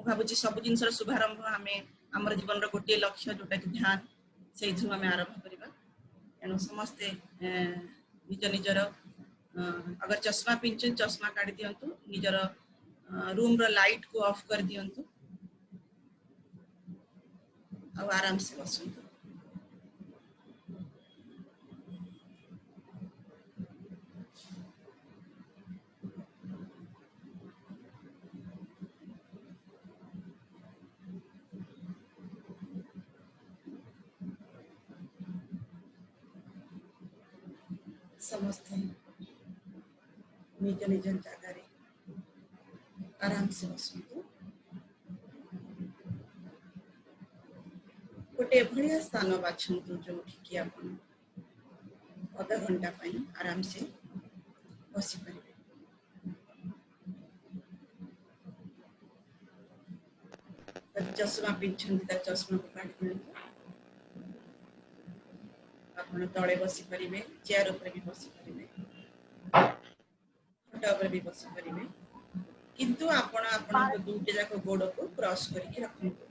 भावुची सब जिनसर शुभारंभ आम आम जीवन गोटे लक्ष्य जोटा कि ध्यान से आम आरंभ करवा तेणु समस्ते निज निजर अगर चश्मा पिंधुन चश्मा काढ़ी दिंतु निजर रूम रो लाइट को ऑफ कर दिंतु और आराम से बसंतु। समस्ते निज निज जगह आराम से बसंतु। गोटे एभलिया स्थान बाछंतु जो कि आपण आधा घंटा आराम से बसी पारे। चश्मा पिंधुंट चश्मा को काढ़ी दिंतु आपण तले बसी पारे चेयर ऊपर भी बसी पारे खट ऊपर भी बसी पारे किंतु आपण आपण दुटे जाक गोड़ को क्रॉस करके रखंतु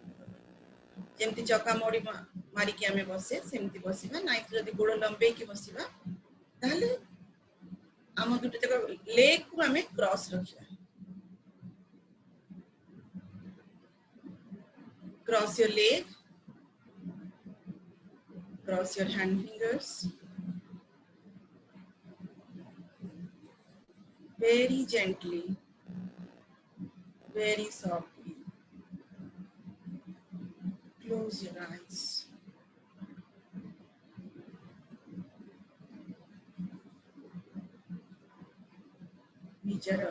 जेमती चका मोड़ी मारिकी आमे बसे सेमती बसिबा नाइ जदि गोड़ लंबे की बसिबा ताले आम दुटे जाक लेग को आमे cross रखिबा। Cross your leg, cross your hand fingers, very gently, very softly. Close your eyes. निजर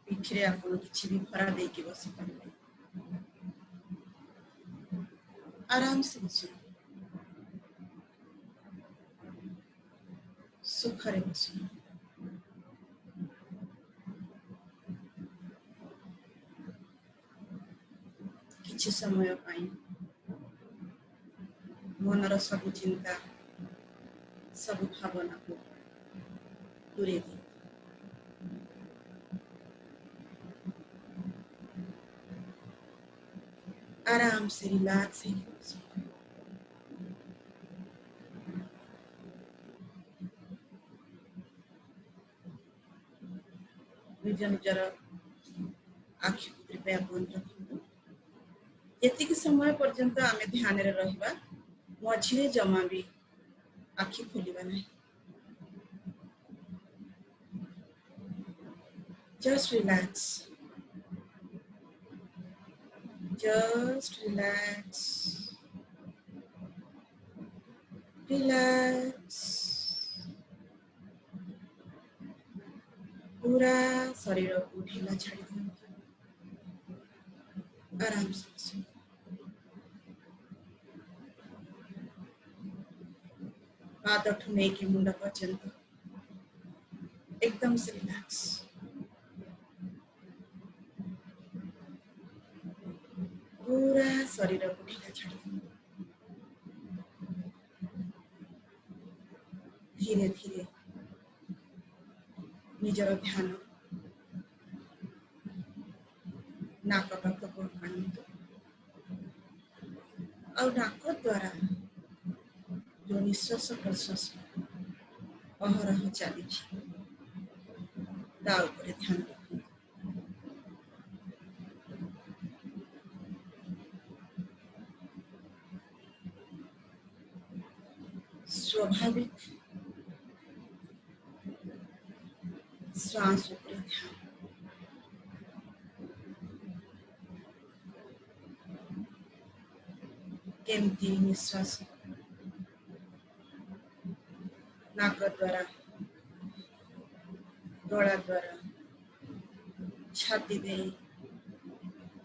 पिठरे आपण किछि भी भरा दे के बसी पारे आराम से बसो सुखरे बसो। किछि समय पाई मनर सब चिंता सब भावना को दूरे दी आराम से रिलैक्स है निज निजर आखि को कृपया बंद रखु ये समय पर्यंत आम ध्यान रे रहिबा मझिरे जमा भी आखि खोलिबा नहीं। Just relax. Just relax. Relax. पूरा शरीर को ढीला छाड़ी दियो आराम से बसो। पाद ठुने की मुंडा पर्यंत एकदम से रिलैक्स। पूरा शरीर को ढीला छाड़ी दियो धीरे धीरे निजर ध्यान नाक पाख को आनंद और नाक द्वारा जो निश्वास प्रश्वास अहरह चली ध्यान रखु। स्वाभाविक श्वास पर ध्यान केमती निश्वास नाक द्वारा गला द्वारा छाती दे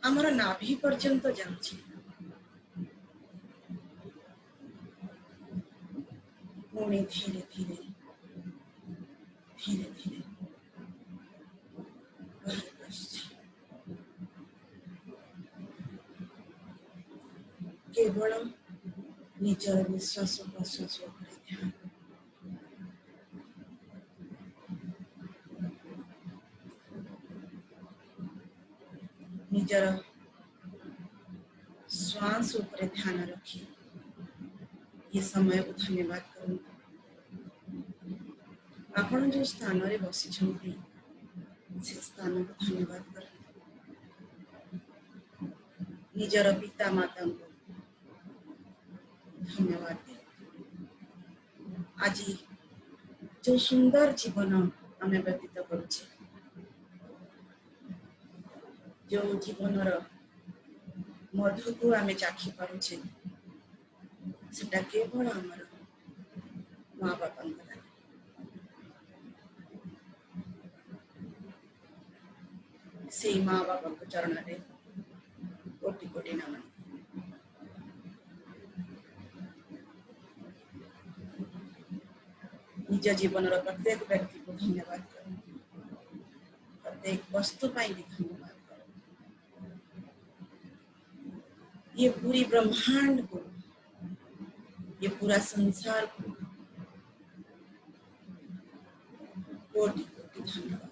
आमर नाभि पर्यंत जाउछि पुणी धीरे धीरे धीरे धीरे केवल निजर निश्वास प्रश्वास पर ध्यान निजर श्वास ऊपर ध्यान रखी ये समय को धन्यवाद करूँ। आपण जो स्थान रे बसी से स्थान को धन्यवाद कर निजर पिता माता को धन्यवाद दे। आज जो सुंदर जीवन आम व्यतीत करुचे, जो जीवन मधु को आम चाखी पारुचे, सेटा केवल आमर माँ बापा से माँ बापा चरण में कोटि कोटि नमन। निज जीवन प्रत्येक व्यक्ति को धन्यवाद करूं, प्रत्येक वस्तु पाई भी धन्यवाद करूं। ये पूरी ब्रह्मांड को, ये पूरा संसार को कोटि कोटि धन्यवाद।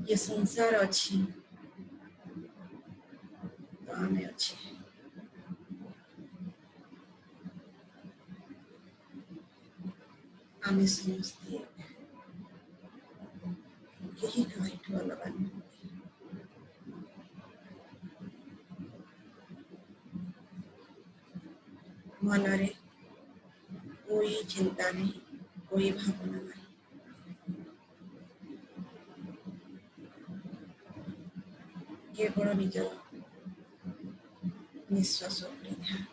ये संसार अच्छी तो आमे अच्छी, आमे समझते यही काइट वाला बने। मन रे कोई चिंता नहीं, कोई भावना नहीं, केवल निजर निश्वास ध्यान।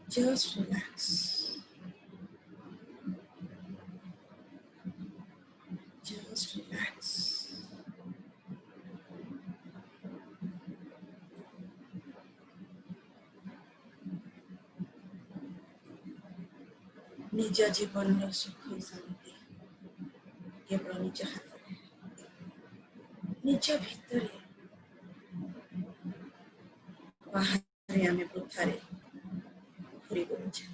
Just relax. Just relax. निज जीवन सुख शांति केवल निज हाथ निज भितर बाहर आम वृथारे घूरी बुलुचे।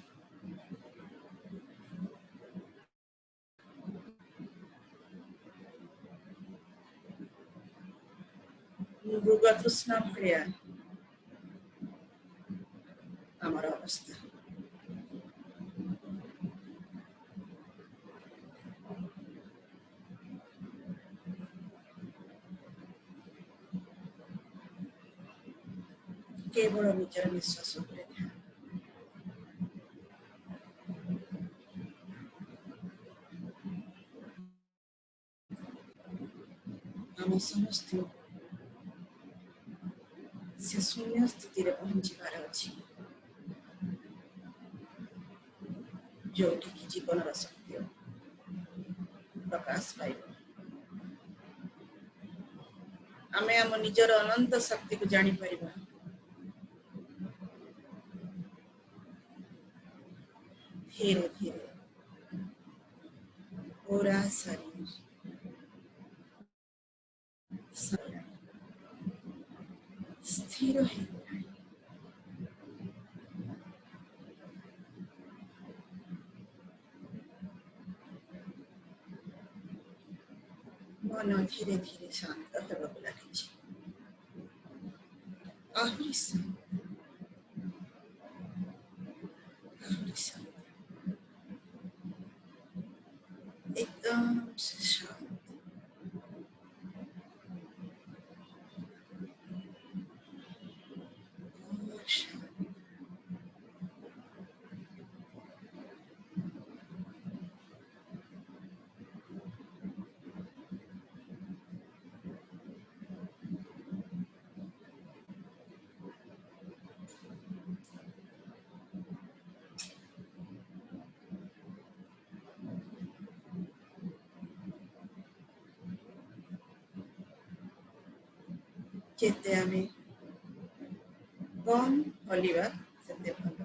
मृग तृष्णा भाया आमर अवस्था। केवल निजर निश्वास ध्यान। आम समस्त से शून्य स्थिति रे पहुंचीबार अछि, जोटी की जीवन शक्ति प्रकाश पाइब। आमे आम निजर अनंत शक्ति को जानी परिबा। धीरे धीरे पूरा शरीर स्थिर है। मन धीरे धीरे शांत होगा लगे। आहरी शांत, आहरी शांत, एकदम से शांत। जेते आमे कम हलिबा सेते भल।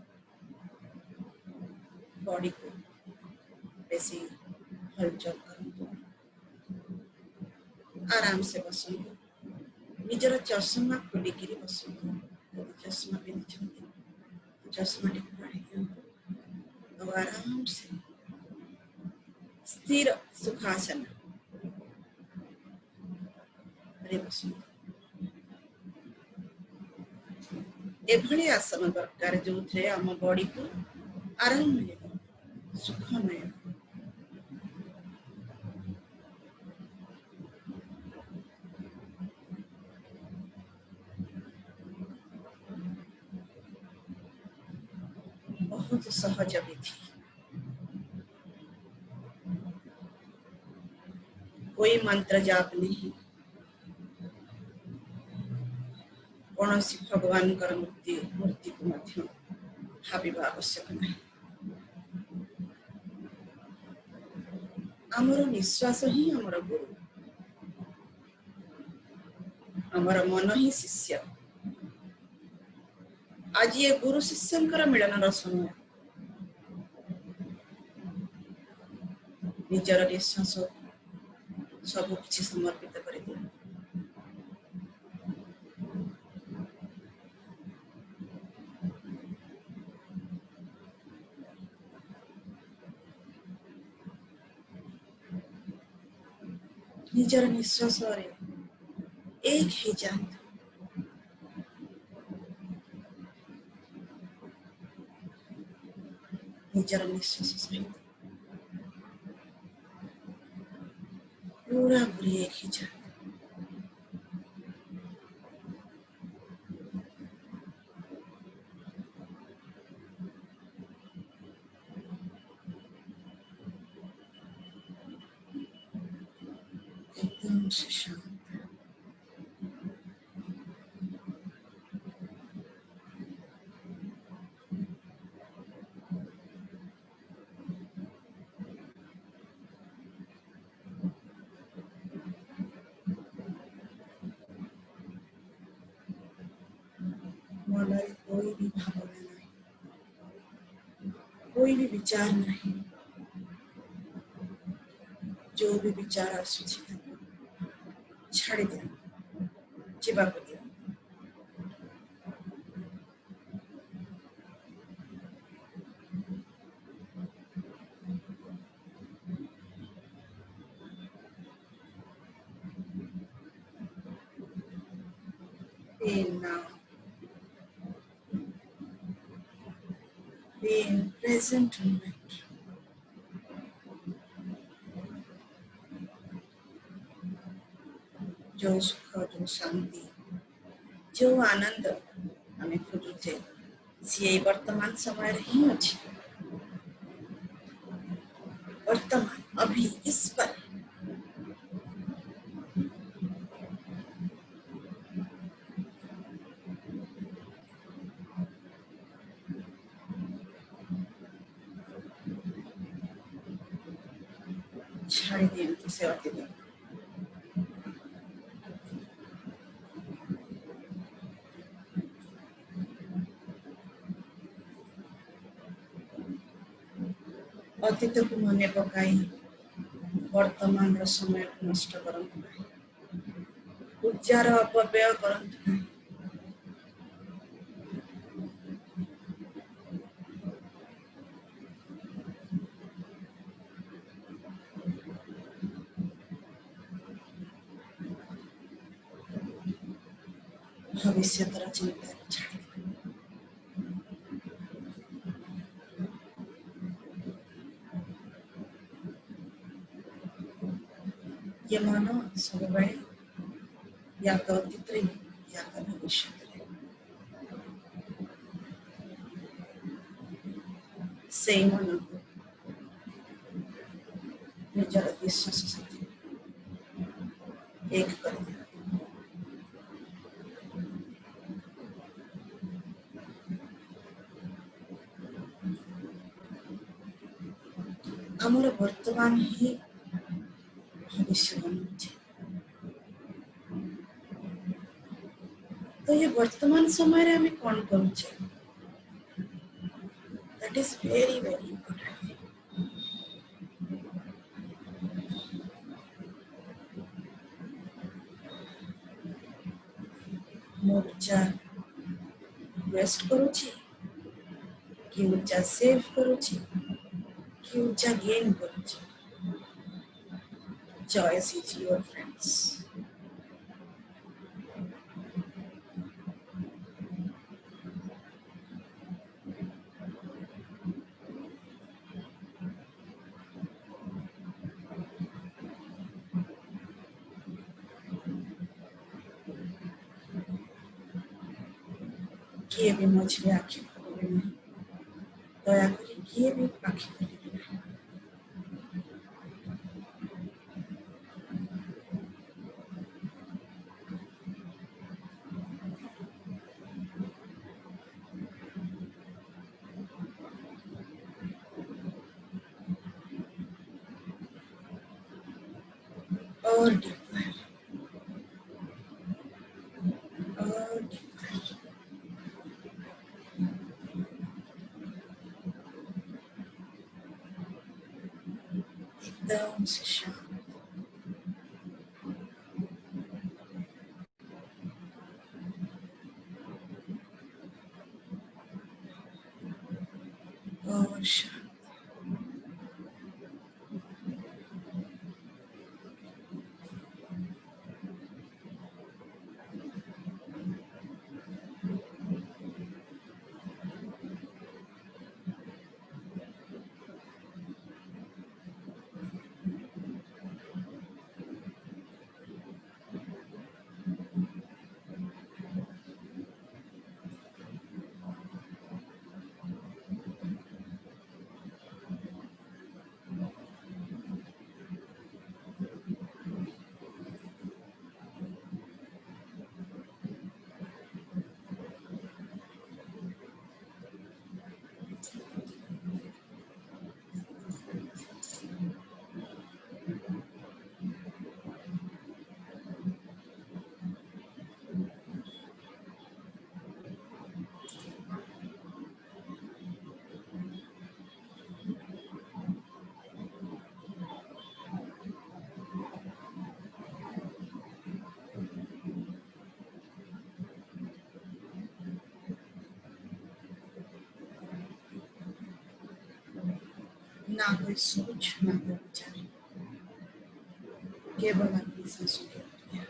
बॉडी को बेसी हलचल करंतु, आराम से बसंतु। निजर चश्मा खोलिकी बसंतु। चश्मा पिंधि चश्मा टी काढ़ी दियंतु। को आराम से स्थिर सुखासन रे बसंतु। एभली आसन दरकार जो थे आम बॉडी को आराम मिले, सुख मिले। बहुत सहज विधि, कोई मंत्र जाप नहीं, कौन सी भगवान कर मूर्ति को मध्य भाविबा आवश्यक नहीं। आमर निश्वास ही आमर गुरु, आमर मन ही शिष्य। आज ये गुरु शिष्यंकर मिलन समय निजर निश्वास सब किछि समर्पित कर दिया। निजर निश्वास रे एक ही जात, निजर निश्वास सहित पूरा पूरी एक ही जात। एकदम से शांत। मन रे कोई भी भावना नहीं, कोई भी विचार नहीं। जो भी विचार आसुछि छाड़ी दिया, जीवा को दिया। Being now, being present moment, जो सुख, जो शांति, जो आनंद आमे खोजुचे सी वर्तमान समय ही अच्छी। वर्तमान अभी इस पर छाड़ी दियंतु से अतिदिन। अतीत को मन पकाई वर्तमान समय को नष्ट करंतु नहीं, ऊर्जार अपव्यय करंतु नहीं। भविष्य तरह चिंता छाड़ी ये मानो सब बड़े या तो अतीत रे या तो भविष्य रे से मन को निजर विश्वास से एक कर दिया। आमर वर्तमान ही भविष्य बनुचे। तो ये वर्तमान समय रे हमें कौन करुचे, that is very very important. मो ऊर्जा वेस्ट करुची कि ऊर्जा सेव करुची, कि ऊर्जा गेन करुचे। Choice is your friends. किए भी मझे आखि खोलिबे नहीं, दया करी किए भी आखि खोलिबे नहीं। और डीपर, और डीपर, एकदम से शांत। और शांत। ना कोई सोच, ना कोई विचार, केवल अपनी सांसों की क्रिया।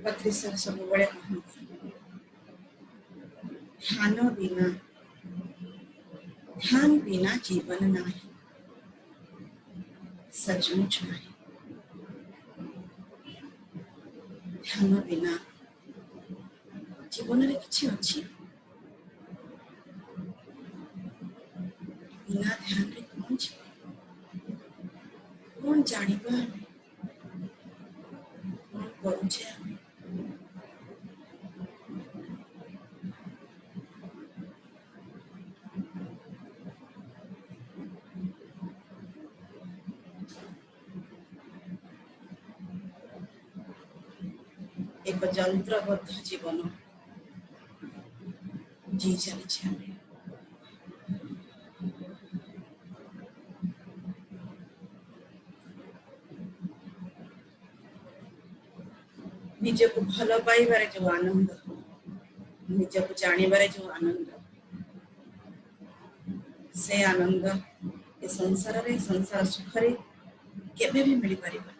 पत्री सर सब बड़े कहते, ध्यान बिना जीवन नाही, सचमुच नाही। ध्यान बिना जीवन रे किछि अछि? बिना ध्यान रे कौन जीवन, कौन जानिबा, कौन करुछे आमे। एक ଯନ୍ତ୍ରବଦ୍ଧ ଜୀବନ जी ଚାଲିଛେ ଆମେ। ନିଜକୁ ଭଲ ପାଇବାରେ ଯୋଉ ଆନନ୍ଦ, ନିଜକୁ ଜାଣିବାରେ ଯୋଉ ଆନନ୍ଦ, ସେ ଆନନ୍ଦ ଏ ସଂସାରରେ, ସଂସାର ସୁଖରେ କେବେ ବି ମିଳିପାରିବନି।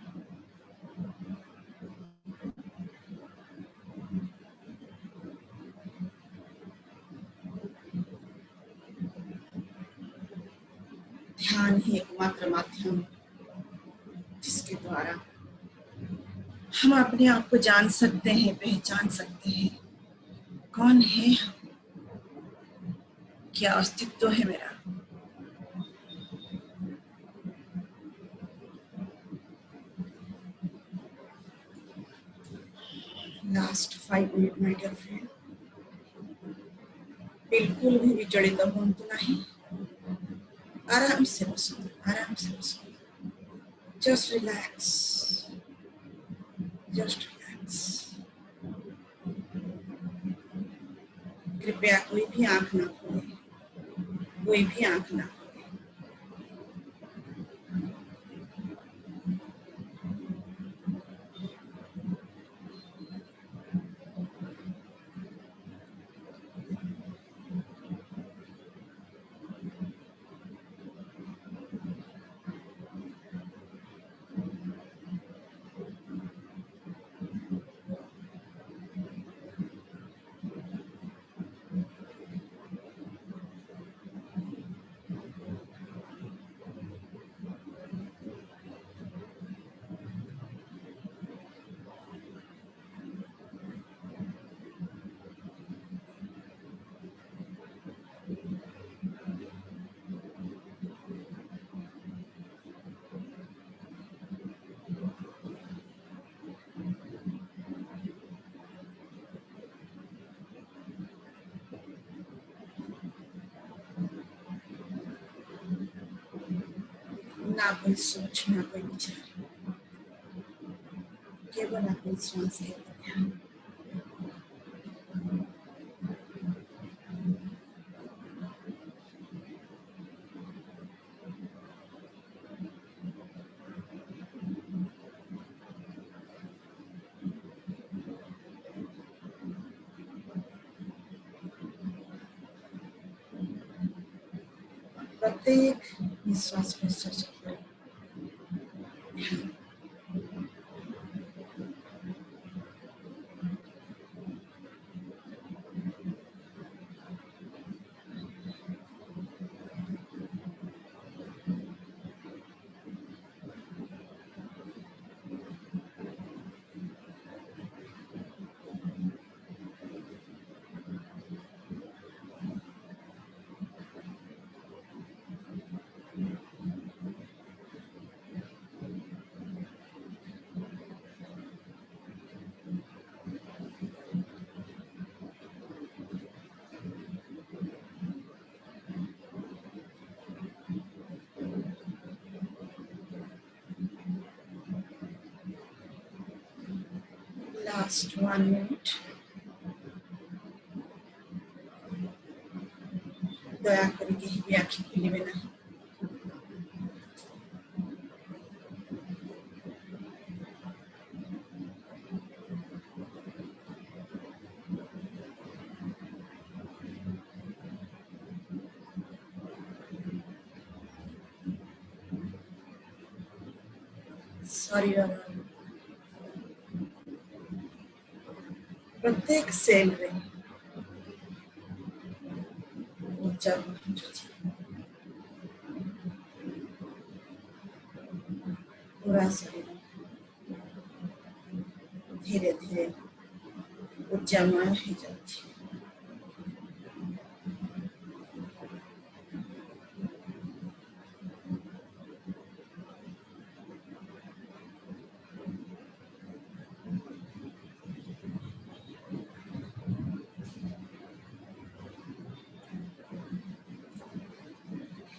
ध्यान ही एकमात्र माध्यम जिसके द्वारा हम अपने आप को जान सकते हैं, पहचान सकते हैं। कौन है हम, क्या अस्तित्व है मेरा। Last 5 minute my dear friend बिल्कुल भी विचलित होंतु नहीं आराम से बसो जस्ट रिलैक्स कृपया कोई भी आंख ना खोले कोई भी आंख ना कोई सोच ना कोई विचार केवल अपनी श्वास के ध्यान प्रत्येक निश्वास प्रश्वास पर ध्यान लास्ट 1 मिनट दया करके ही आँखें खोलिबे ना शरीर प्रत्येक सेल रे ऊर्जा पहुंचुछि पूरा शरीर धीरे धीरे ऊर्जामय हो जाछि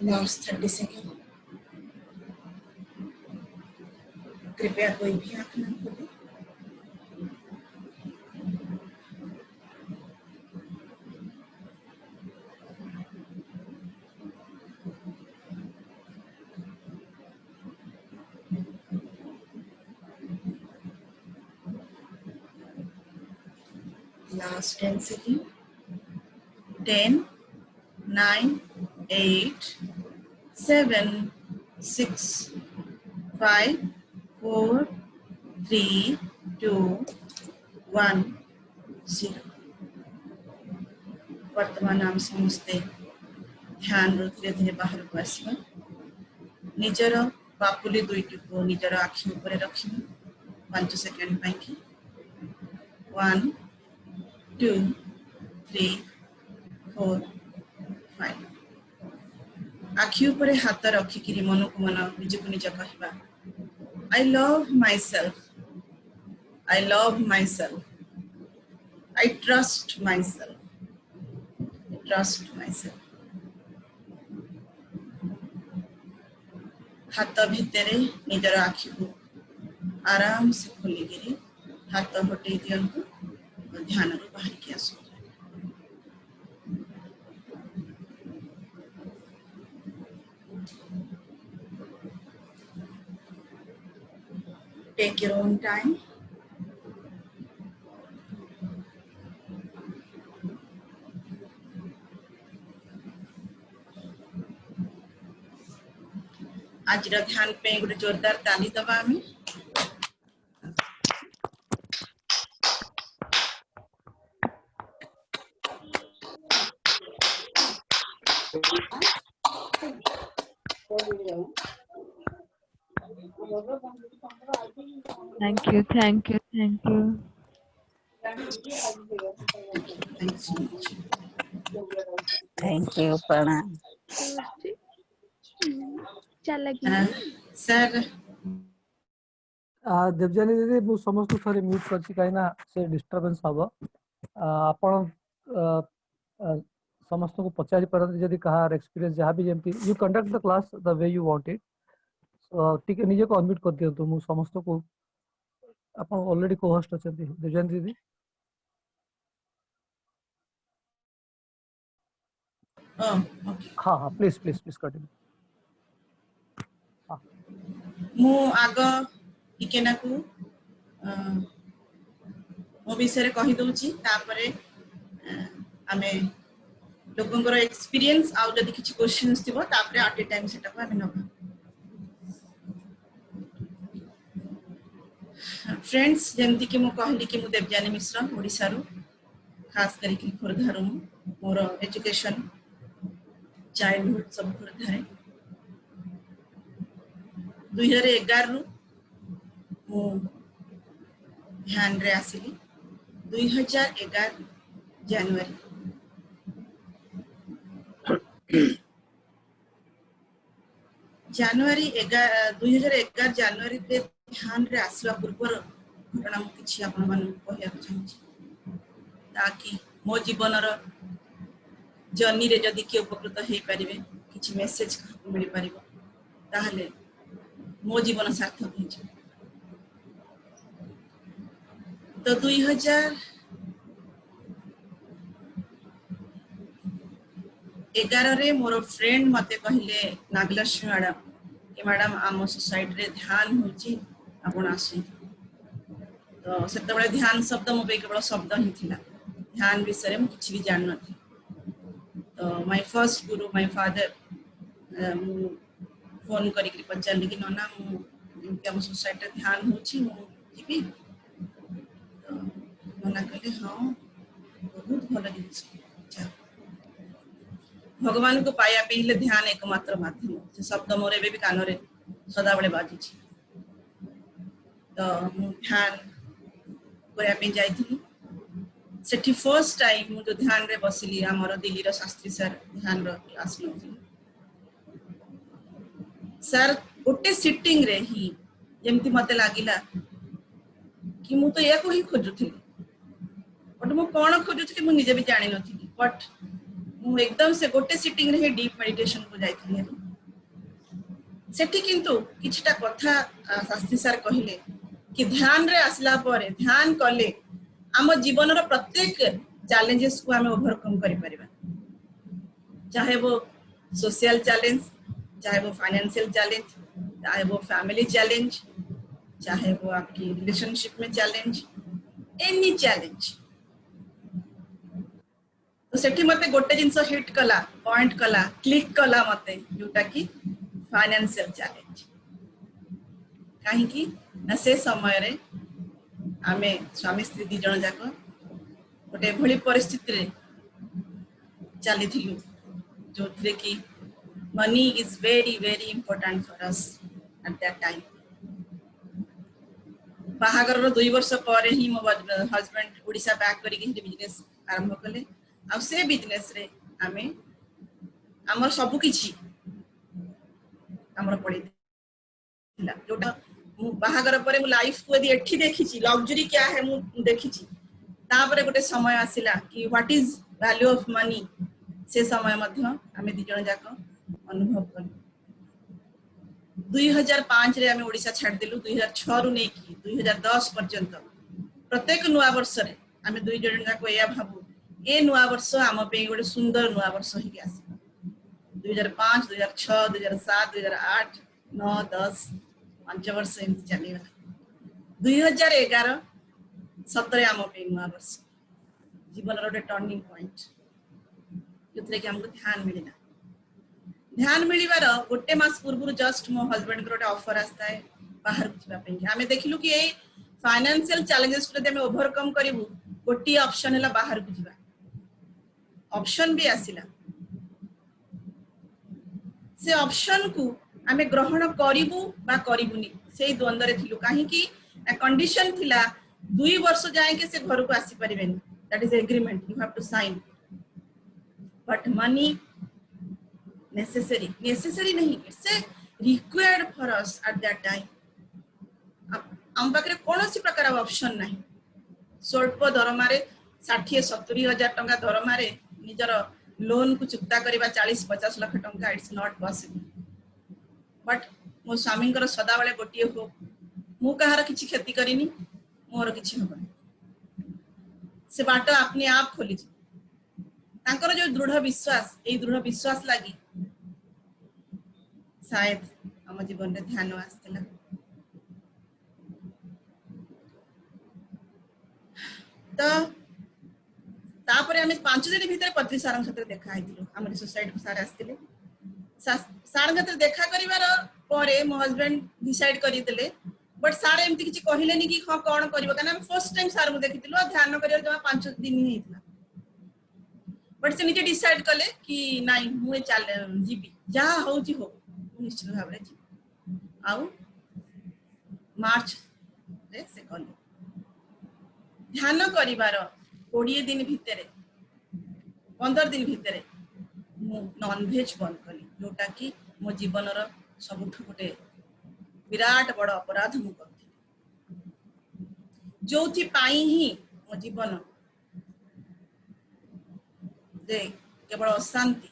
लास्ट 30 सेकंड कृपया कोई भी आँख न खोले लास्ट 10 सेकंड 10 9 8 7 6 5 4 3 2 1 0 वर्तमान आम समस्ते ध्यान धीरे धीरे बाहर को आसवा निजर बापुली दुईटी को निजर आखि ऊपर रखिबे 5 सेकंड ପାଇଁ କି 1 2 3 4 5 आखि ऊपर हाथ रखिकी मन को मन निज को निज कहवा I love myself I trust myself. I trust myself. हाथ भितरे निजर आखि को आराम से खोलिकी हाथ हटे दिंतु ध्यान रू बाहर की आसो. Take your own time. आज ध्यान पे गोटे जोरदार ताली दबा आम. Thank you, thank you, thank you. Thank you so much. Thank you, Pranam. Sir. Devyani दीदी मु समस्त थरे म्यूट करछि काइना से डिस्टरबेंस हबो. आपण समस्त को पचारि परंत जदी कहार एक्सपीरियंस जहां भी जेमति you conduct the class the way you want it. So ठीक है निजे को अनम्यूट कर दियंतु. मु समस्त को आपण ऑलरेडी को होस्ट अछंती देवजानी दीदी. ओके. हां हां प्लीज प्लीज प्लीज कंटिन्यू. मु आग टिकेना को मो विषय कहि दउची तापरे आमे लोकंगर एक्सपीरियंस आउ जदी किछि क्वेश्चंस थिबो तापरे एट ए टाइम सेटा को आमे नबा. फ्रेंड्स जेमति कि मु कहली कि मु देवजानी मिश्र ओडिसा रु खास करी कि खोरधा रु मोर एजुकेशन चाइल्डहुड सब खोरधा रे 2011 रु मु ध्यान रे आसिली. 2011 जनवरी जनवरी 2011 जनवरी रे ध्यान रे आसवा पूर्व घटना मु किछि आपन मन कहया चाहछि ताकि मो जीवन रो जर्नी रे जदी के उपकृत हे परिबे किछि मेसेज मिल परिबो ताहले मो जीवन सार्थक हो जाए. तो 2011 रे मोर फ्रेंड मते कहले नागलक्ष्मी मैडम कि मैडम आम सोसाइटी रे ध्यान होची आपण आसी. तो सेते बळे ध्यान शब्द मो पे केवल शब्द ही थिला. ध्यान विषय में किछि भी जान नथि. तो my first Guru my father phone करी पचारली कि नना हम सोसाइटी ध्यान होची जीवी. तो मना कहले हाँ बहुत भल जिनिस. भगवान को पाया पे ध्यान एकमात्र माध्यम. से शब्द मोर एबे भी कान रे सदा बेले बाजी. तो मु ध्यान करिया पे जाइथिली. सेठी फर्स्ट टाइम मु जो ध्यान रे बसिली हमर दिल्ली रो शास्त्री सर ध्यान रो क्लास नउथिली. सर गोटे सिटिंग रे ही जेमती मते लागिला कि मु तो या को ही खोजुथली. बट मु कोन खोजुथली मु निजे भी जानि नथली. बट मु एकदम से गोटे सिटिंग रे डीप मेडिटेशन को जाइथली. सेठी किंतु किछटा कथा शास्त्री सर कहिले कि ध्यान रे आसला परे ध्यान कले आम जीवन रो प्रत्येक चैलेंजेस को हमें ओवरकम करि परिबा. चाहे वो सोशल चैलेंज, चाहे वो फाइनेंशियल चैलेंज, चाहे वो फैमिली चैलेंज, चाहे वो आपकी रिलेशनशिप में चैलेंज, एनी चैलेंज. तो सेठी मते गोटे जिंस हिट कला पॉइंट कला क्लिक कला मते जोटा कि फाइनेंशियल चैलेंज. काहे कि ना से समय रे आमे स्वामी स्त्री दी जण जाक गोटे भली परिस्थिति रे चली थिलु जो थे कि money is very very important for us at that time. बाहागर रो 2 वर्ष पर ही मो हस्बैंड ओडिसा बैक करी के बिजनेस आरंभ कले. आ से बिजनेस रे आमे हमर सब किछि हमर पड़ी थिला. जोटा बाहागर पर मु लाइफ को यदि एठी देखिछि लग्जरी क्या है मु देखिछि तापरे गोटे समय आसिला कि what is value of money से समय मध्य आमे दि जण जाक अनुभव कलु 2005 रे आमे ओडिसा छाड़ देलु 2006 रु नै कि 2010 पर्यंत प्रत्येक नुआ वर्ष रे आमे दुई जण जाक एया भाबु ए नुआ वर्ष आम पे गोटे सुंदर नुआ वर्ष ही आसी 2005 2006 2007 2008 9 10 5 वर्ष एमती चलीगला 2011 सतरे आम पे नुआ वर्ष जीवन रो टर्निंग पॉइंट जोथरे कि हमको ध्यान मिलिना ध्यान मिलिबार गोटे मास पूर्व जस्ट मो हस्बैंड को गोटे ऑफर आस्ता है बाहर जिबा पे आमे देखिलु कि ए फाइनेंशियल चैलेंजेस को जदि ओवरकम करिवु गोटी ऑप्शन हला बाहर को जिबा ऑप्शन भी आसिला से ऑप्शन को आमे ग्रहण करिवु बा करिवुनी सेही द्वंद्व रे थिलु काहे कि कंडीशन थिला 2 वर्ष जाए के से घर को आसी परिबेनी that is agreement you have to sign but money necessary नहीं it's a required for us at that time हम पाखरे कोनोसी प्रकार ऑप्शन नहीं स्वल्प दरमा रे 60-70 हजार टंका दरमा रे निजर लोन को चुक्ता करबा 40-50 लाख टंका इट्स नॉट पॉसिबल बट मो स्वामी सदा बेले गोटे हो मु कहार किछि क्षति करिनी मोर किछि होबा से बाट अपने आप खोली तांकर जो दृढ़ विश्वास लगी शायद हम जीवन में ध्यान आसला तो तापर हमें 5 दिन भीतर पत्री सार सहित देखा आम सोसाइटी को सार आसते सार सहित देखा कर मो हस्बैंड डिसाइड करदे बट सार एमती किसी कहलेनी कि हाँ कौन कर फर्स्ट टाइम सार देखी ध्यान कर जमा 5 दिन ही बट से निजे डिसाइड कले कि नाई मुझे चल जीवी जहाँ हो निश्चित भाव में जी आउ मार्च रे से कले ध्यान करिवार 20 दिन भितर 15 दिन भितर नॉन वेज बंद कली जोटा कि मो जीवन सबुठ गोटे विराट बड़ अपराध मु करथि जोथि पाई ही मो जीवन दे केवल अशांति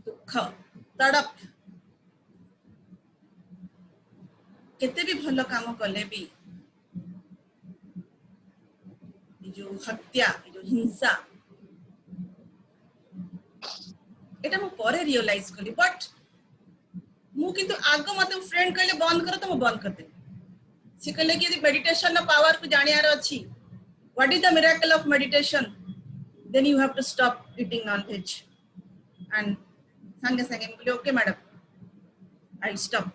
दुख तड़प केते भी भल काम कले भी जो हत्या जो हिंसा एटा मु परे रियलाइज कली बट मु किंतु आगो मते फ्रेंड कहले बंद कर तो मु बंद कर दे से कहले कि यदि मेडिटेशन ना पावर को जानियार अछि what is the miracle of meditation then you have to stop eating non-veg and sange mukule okay madam I'll stop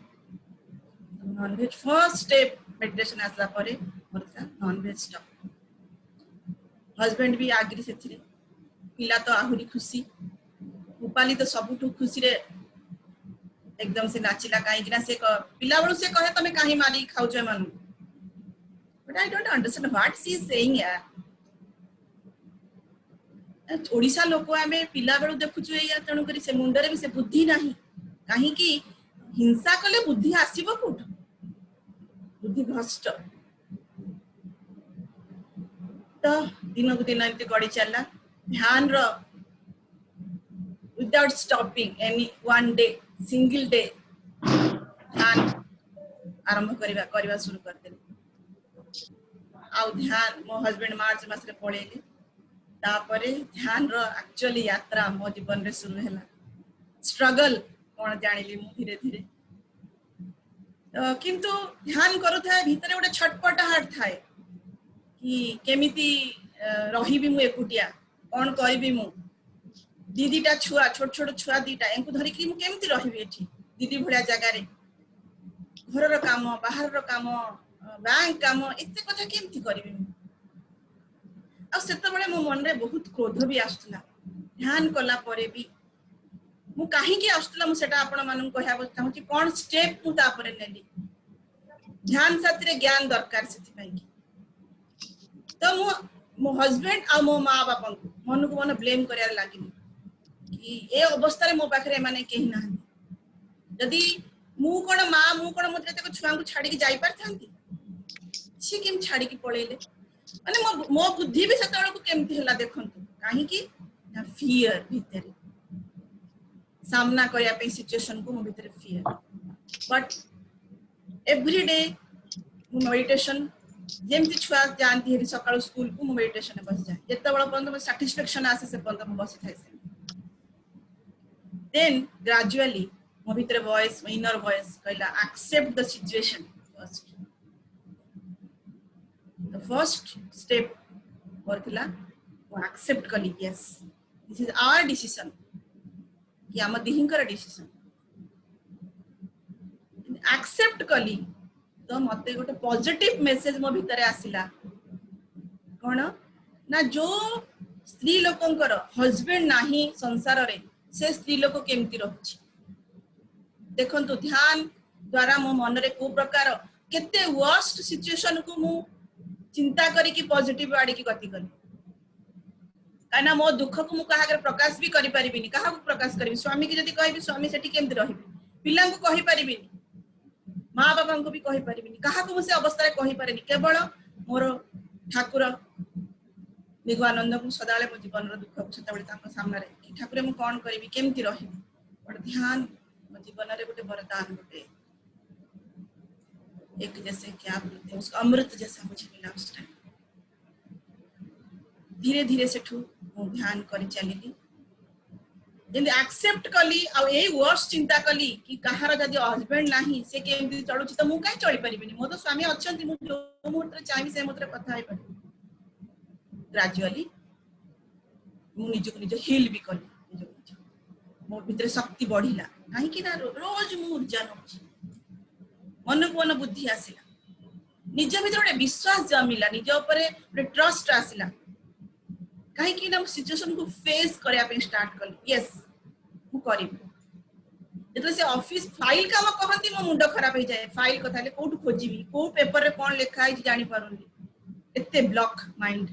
non-veg first step meditation asla pare morta non-veg stop husband भी आगरी सेथिरे पिला तो आहुरी खुशी उपाली तो सबुठु खुशी रे एकदम से नाचिला काहे कि ना से पिला बळु से कहे तमे काहे मारी खाउ छ मानु but I don't understand what she is saying यार ओडिसा लोक आमे पिला बेलू देखुछु या तणु करी से मुंडरे भी से बुद्धि नाही काहे कि हिंसा कले बुद्धि आसीबो कोठ बुद्धि भ्रष्ट तो दिन को दिन एंती गडी चलला ध्यान रो without stopping any one day single day ध्यान आरंभ करबा शुरू कर देले आ ध्यान मो हस्बैंड मार्च मास रे पळेले तापरे ध्यान रो एक्चुअली यात्रा मो जीवन रे शुरू हैला स्ट्रगल कोन जानिली मु धीरे धीरे किंतु ध्यान करूथा भीतर गोटे छटपट हाट थाए कि केमिति रहिबी मु एकुटिया कोन करबी मु दीदीटा छुआ छोट छोट छुआ दीटा एंकु धरि कि मु केमिति रहिबी एठी दीदी भलिया जगह रे घर रो काम बाहर रो काम बैंक काम एते कथा केमिति करबी मु आ सेते बळे मो मन रे बहुत क्रोध भी आस्तला ध्यान कला परे भी मु काहे कि आस्तला मु सेटा आपण मानन कहया चाहू कि कोन स्टेप मु ता परे नेली ध्यान साथी रे ज्ञान दरकार सेति पई तो मो हस्बैंड आ मो मां बापन मन को मन ब्लेम करिया लागिनी कि ए अवस्था रे मो पाखरे माने केही ना यदि मु कोन मां मु कोन मते को छुआ को छाडी के जाई पार थांती सी केम छाडी के पळेले माने मो बुद्धि भी सेतबेला को केमती हला देखंतु काहे कि ना फियर भीतर सामना करया पे सिचुएशन को मो भीतर fear but every day meditation जेमती छुआ जानती है सकाळ स्कूल को मेडिटेशन में बस जाए जेतेबेला पर्यंत सैटिस्फैक्शन आसे से पर्यंत मो बस थाए then gradually mo bhitere voice inner voice kaila accept the situation first the first step or thila mo accept kali yes this is our decision ki ama dihinkara decision accept kali तो मते गोटे positive message मो भितरे आसिला कोन ना जो स्त्री लोकंकर husband नाही संसार रे से स्त्री लोक केमती रहछि देखंतु ध्यान द्वारा मो मन रे को प्रकार केते वर्स्ट सिचुएशन को मु चिंता करी कि पॉजिटिव आडी की गति करी काना मो दुख को मु कहा प्रकाश भी करि परिबिनी कहा को प्रकाश करबी स्वामी की जदी कहबी स्वामी सेठी केमती रहिबी पिलां को कहि परिबिनी माँ बाबा को भी कहि परिबिनी कहा को से अवस्था रे कहि पारेनी केवल मोर ठाकुर निगमानंद को सदाले मो जीवन रो दुख को सताबेले तांको सामने रे कि ठाकुर मु कोन करबी केमती रहिबी बट ध्यान मो जीवन रे गोटे वरदान गोटे एक जैसे क्या बोलते हैं उसका अमृत जैसा मुझे मिला उस टाइम धीरे धीरे सेठू मु ध्यान करि चलिली जेंदे एक्सेप्ट कली आ एई वर्ष चिंता कली कि कहार जदी हस्बैंड नाही से केमती चलुची त मु काई चली परिबिनी मो तो स्वामी अछंती मु जो मुहूर्त रे चाहि से मुहूर्त कथा है पड़ी ग्रेजुअली मु निजको निज हील भी कली निजको मो भीतर शक्ति बढ़िला काहे कि ना रोज मु ऊर्जा नउची मन को मन बुद्धि आसिला निज भीतर गोटे विश्वास जमिला निज ऊपर गोटे ट्रस्ट आसिला काहे कि ना सिचुएशन को फेस करया पे स्टार्ट कली यस मु करिबी जेतले से ऑफिस फाइल काम कहंती मो मुंडो खराब हो जाए फाइल कथा ले कोठ खोजिबी को पेपर रे कोन लिखा है जानि पारुनी एते ब्लॉक माइंड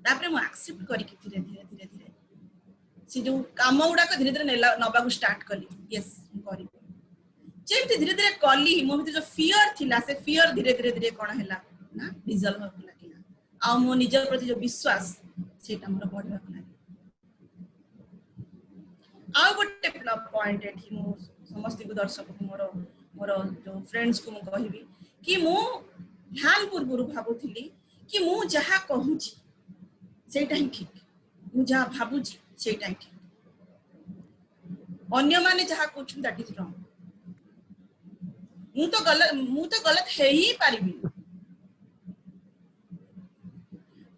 तापरे मु एक्सेप्ट करी कि धीरे धीरे धीरे धीरे से जो काम उडा को धीरे धीरे नबा को स्टार्ट कली यस मु करिबी जेमती धीरे धीरे कली मो भीतर जो फियर थिला से फियर धीरे धीरे धीरे कोन हैला ना डिजल्व हो आ मो निज प्रति जो विश्वास सेटा मोर बढ़िया लागला आ गोटे पॉइंट एठी मो समस्त को दर्शक को मोर जो फ्रेंड्स को मो कहिबी कि मो ध्यान पूर्व भाबुथिली कि मु जहा कहूची सेटा ही ठीक मु जहा भाबुची सेटा ही ठीक अन्य माने जहा कुछ दैट इज रॉन्ग मु तो गलत है ही पारिबी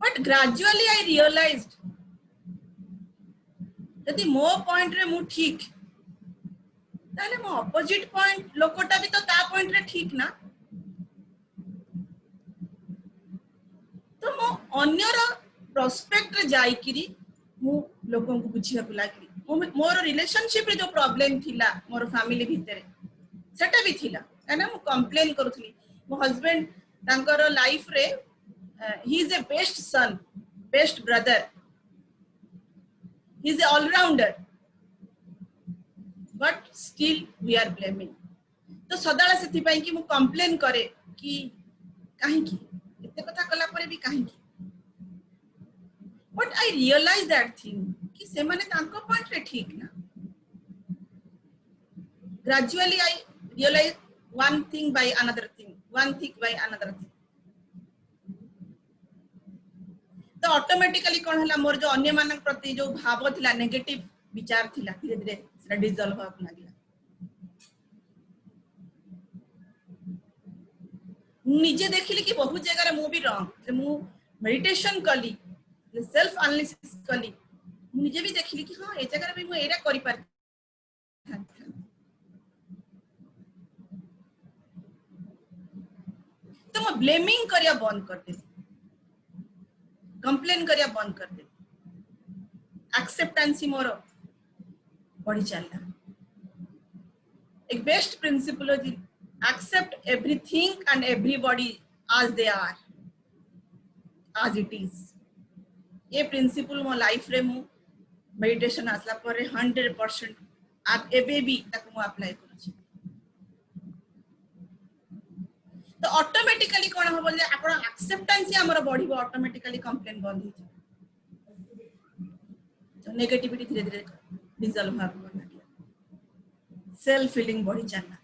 but gradually I realized यदि मो पॉइंट रे मु ठीक ताले मो अपोजिट पॉइंट लोकोटा भी तो ता पॉइंट रे ठीक ना तो मो अन्य रो प्रोस्पेक्ट रे जाई किरी मु लोकन को बुझिया को लागली मोर रिलेशनशिप रे जो प्रॉब्लम थिला मोर फैमिली भितरे सेटा भी थिला एना मु कंप्लेन करथली मो हस्बैंड तांकर लाइफ रे he is a best son best brother he is a all rounder but still we are blaming तो सदाला सेति पई कि मु कंप्लेन करे कि काहे की एते कथा कला परे भी काहे की but I realize that thing कि से माने तांको पॉइंट रे ठीक ना gradually I realize one thing by another thing तो ऑटोमेटिकली कोन हला मोर जो अन्य मानक प्रति जो भाव थिला नेगेटिव विचार थिला धीरे धीरे सेटा डिसॉल्व होक लागला निजे देखिली कि बहुत जगह रे मु भी रॉन्ग जे मु मेडिटेशन कली सेल्फ एनालिसिस कली निजे भी देखिली कि हां ए जगह रे भी मु एरा करि पार तो मैं ब्लेमिंग करिया बंद कर दे कंप्लेन करिया बंद कर दे एक्सेप्टेंसी मोर बढ़ी चलला एक बेस्ट प्रिंसिपल हो जी accept everything and everybody as they are as it is ये प्रिंसिपल मो लाइफ रे मु मेडिटेशन आसला पर 100% आप एबे भी ताको मु अप्लाई करू छी तो ऑटोमेटिकली कौन हम जे आपण एक्सेप्टेंस हमर बढ़िबो ऑटोमेटिकली कंप्लेन बंद हो तो नेगेटिविटी धीरे धीरे डिसॉल्व होबो लागला सेल्फ फीलिंग बढ़ी चलना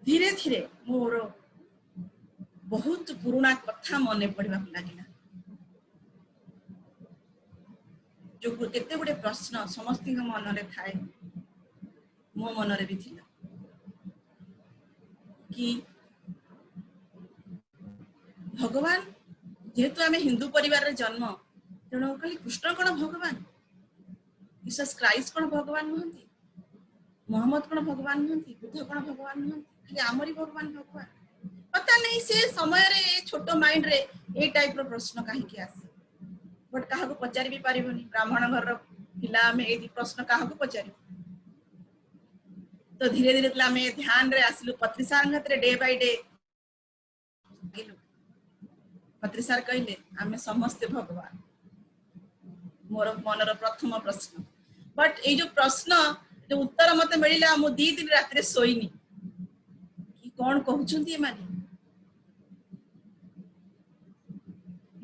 धीरे धीरे मोर बहुत पुराना कथा मन पड़वा लगिला जो केते गुडे प्रश्न समस्त मन रे थाए मो मन रे भी थिला कि भगवान जेहेतु आम हिंदू परिवार रे जन्म तेणु कहली कृष्ण कौन भगवान जीसस क्राइस्ट कौन भगवान नुहंती मोहम्मद कौन भगवान नुहंती बुद्ध कौन भगवान नुहंती खाली आमरी भगवान भगवान पता नहीं से समय रे छोटो माइंड रे ए टाइप रो प्रश्न काहे के आसे बट काहा को पचारि भी पारिबोनी ब्राह्मण घर रो पिला में ए प्रश्न काहा को पचारि तो धीरे धीरे तला में ध्यान रे आसलु पत्री सारंगत रे डे बाय डे पत्री सार कहले आमे समस्त भगवान मोर मनर प्रथम प्रश्न बट ए जो प्रश्न जो उत्तर मते मिलिला मु 2 दिन रात रे सोईनी कि कोन कहउछंती ए माने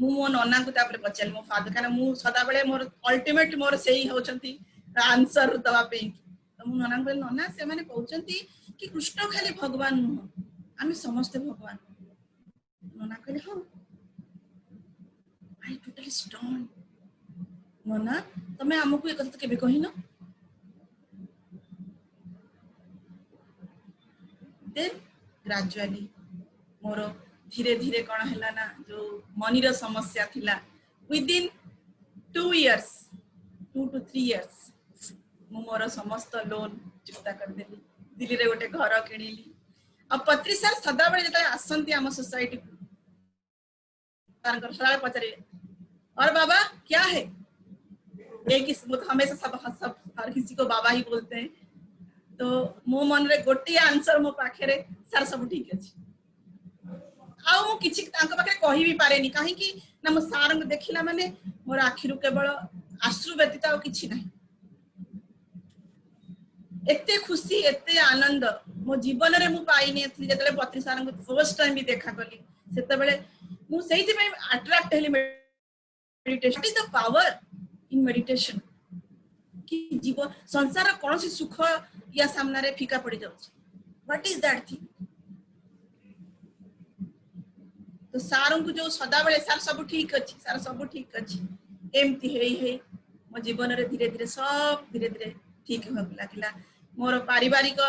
मु मो नन्ना को तापर पचाल मो फादर काना मु सदा बेले मोर अल्टीमेट मोर सेही होचंती आंसर दवा पे तो मु नन्ना को नन्ना से माने कहउछंती कि कृष्ण खाली भगवान न आमे समस्त भगवान नन्ना कहले हां आई टोटली स्टोन नन्ना तमे हमकु एक कथा केबे कहिनो देन ग्रेजुअली मोर धीरे धीरे कौन है ना जो मनीर समस्या थिला with in 2 years 2 to 3 years मु मोर समस्त लोन चुक्ता कर देली दिल्ली रे गोटे घर किनिली अब पत्री सर सदा बेले जता आसंती हम सोसाइटी तारकर सदा पचरे और बाबा क्या है एक ही हमेशा सब हर किसी को बाबा ही बोलते हैं तो मो मन रे गोटी आंसर मो पाखे रे सर सब ठीक अछि आ मु किछि तांका पाखे कहि भी पारेनी काहे कि ना मो सार को देखिला माने मोर आखिरु केवल आश्रु व्यतीत आ किछि नाही एते खुशी एते आनंद मो जीवन रे मु पाइनी थी जतले पत्री सार को फर्स्ट टाइम भी देखा कली सेते बेले मु सेहिति में अट्रैक्ट हेली meditation is the power in meditation कि जीवन संसार कौन सी सुख या सामना रे फीका पड़ी जाउछ व्हाट इज दैट थिंग तो सार को जो सदा बेले सार सब ठीक अछि सार सब ठीक अछि एमती हे मो जीवन रे धीरे धीरे सब धीरे धीरे ठीक हो लागला मोर पारिवारिक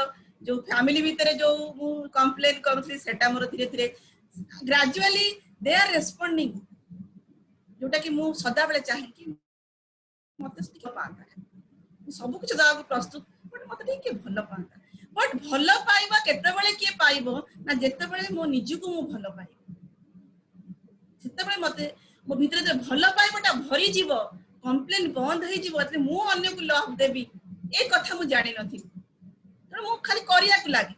जो फैमिली भीतर जो मु कंप्लेन करथि सेटा मोर धीरे धीरे ग्रेजुअली दे आर रेस्पोंडिंग जोटा कि मु सदा बेले चाहे कि मते ठीक पाता सब कुछ दाग प्रस्तुत बट मते ठीक के भलो पाता बट भलो पाइबा केते बेले के पाइबो ना जेते बेले मो निजु को मु भलो पाइबो सेते बेले मते मो भीतर जे भलो पाइबोटा भरी जीवो कंप्लेन बंद होई जीवो एते मु अन्य को लव देबी ए कथा मु जानि नथि त मु खाली करिया को लागी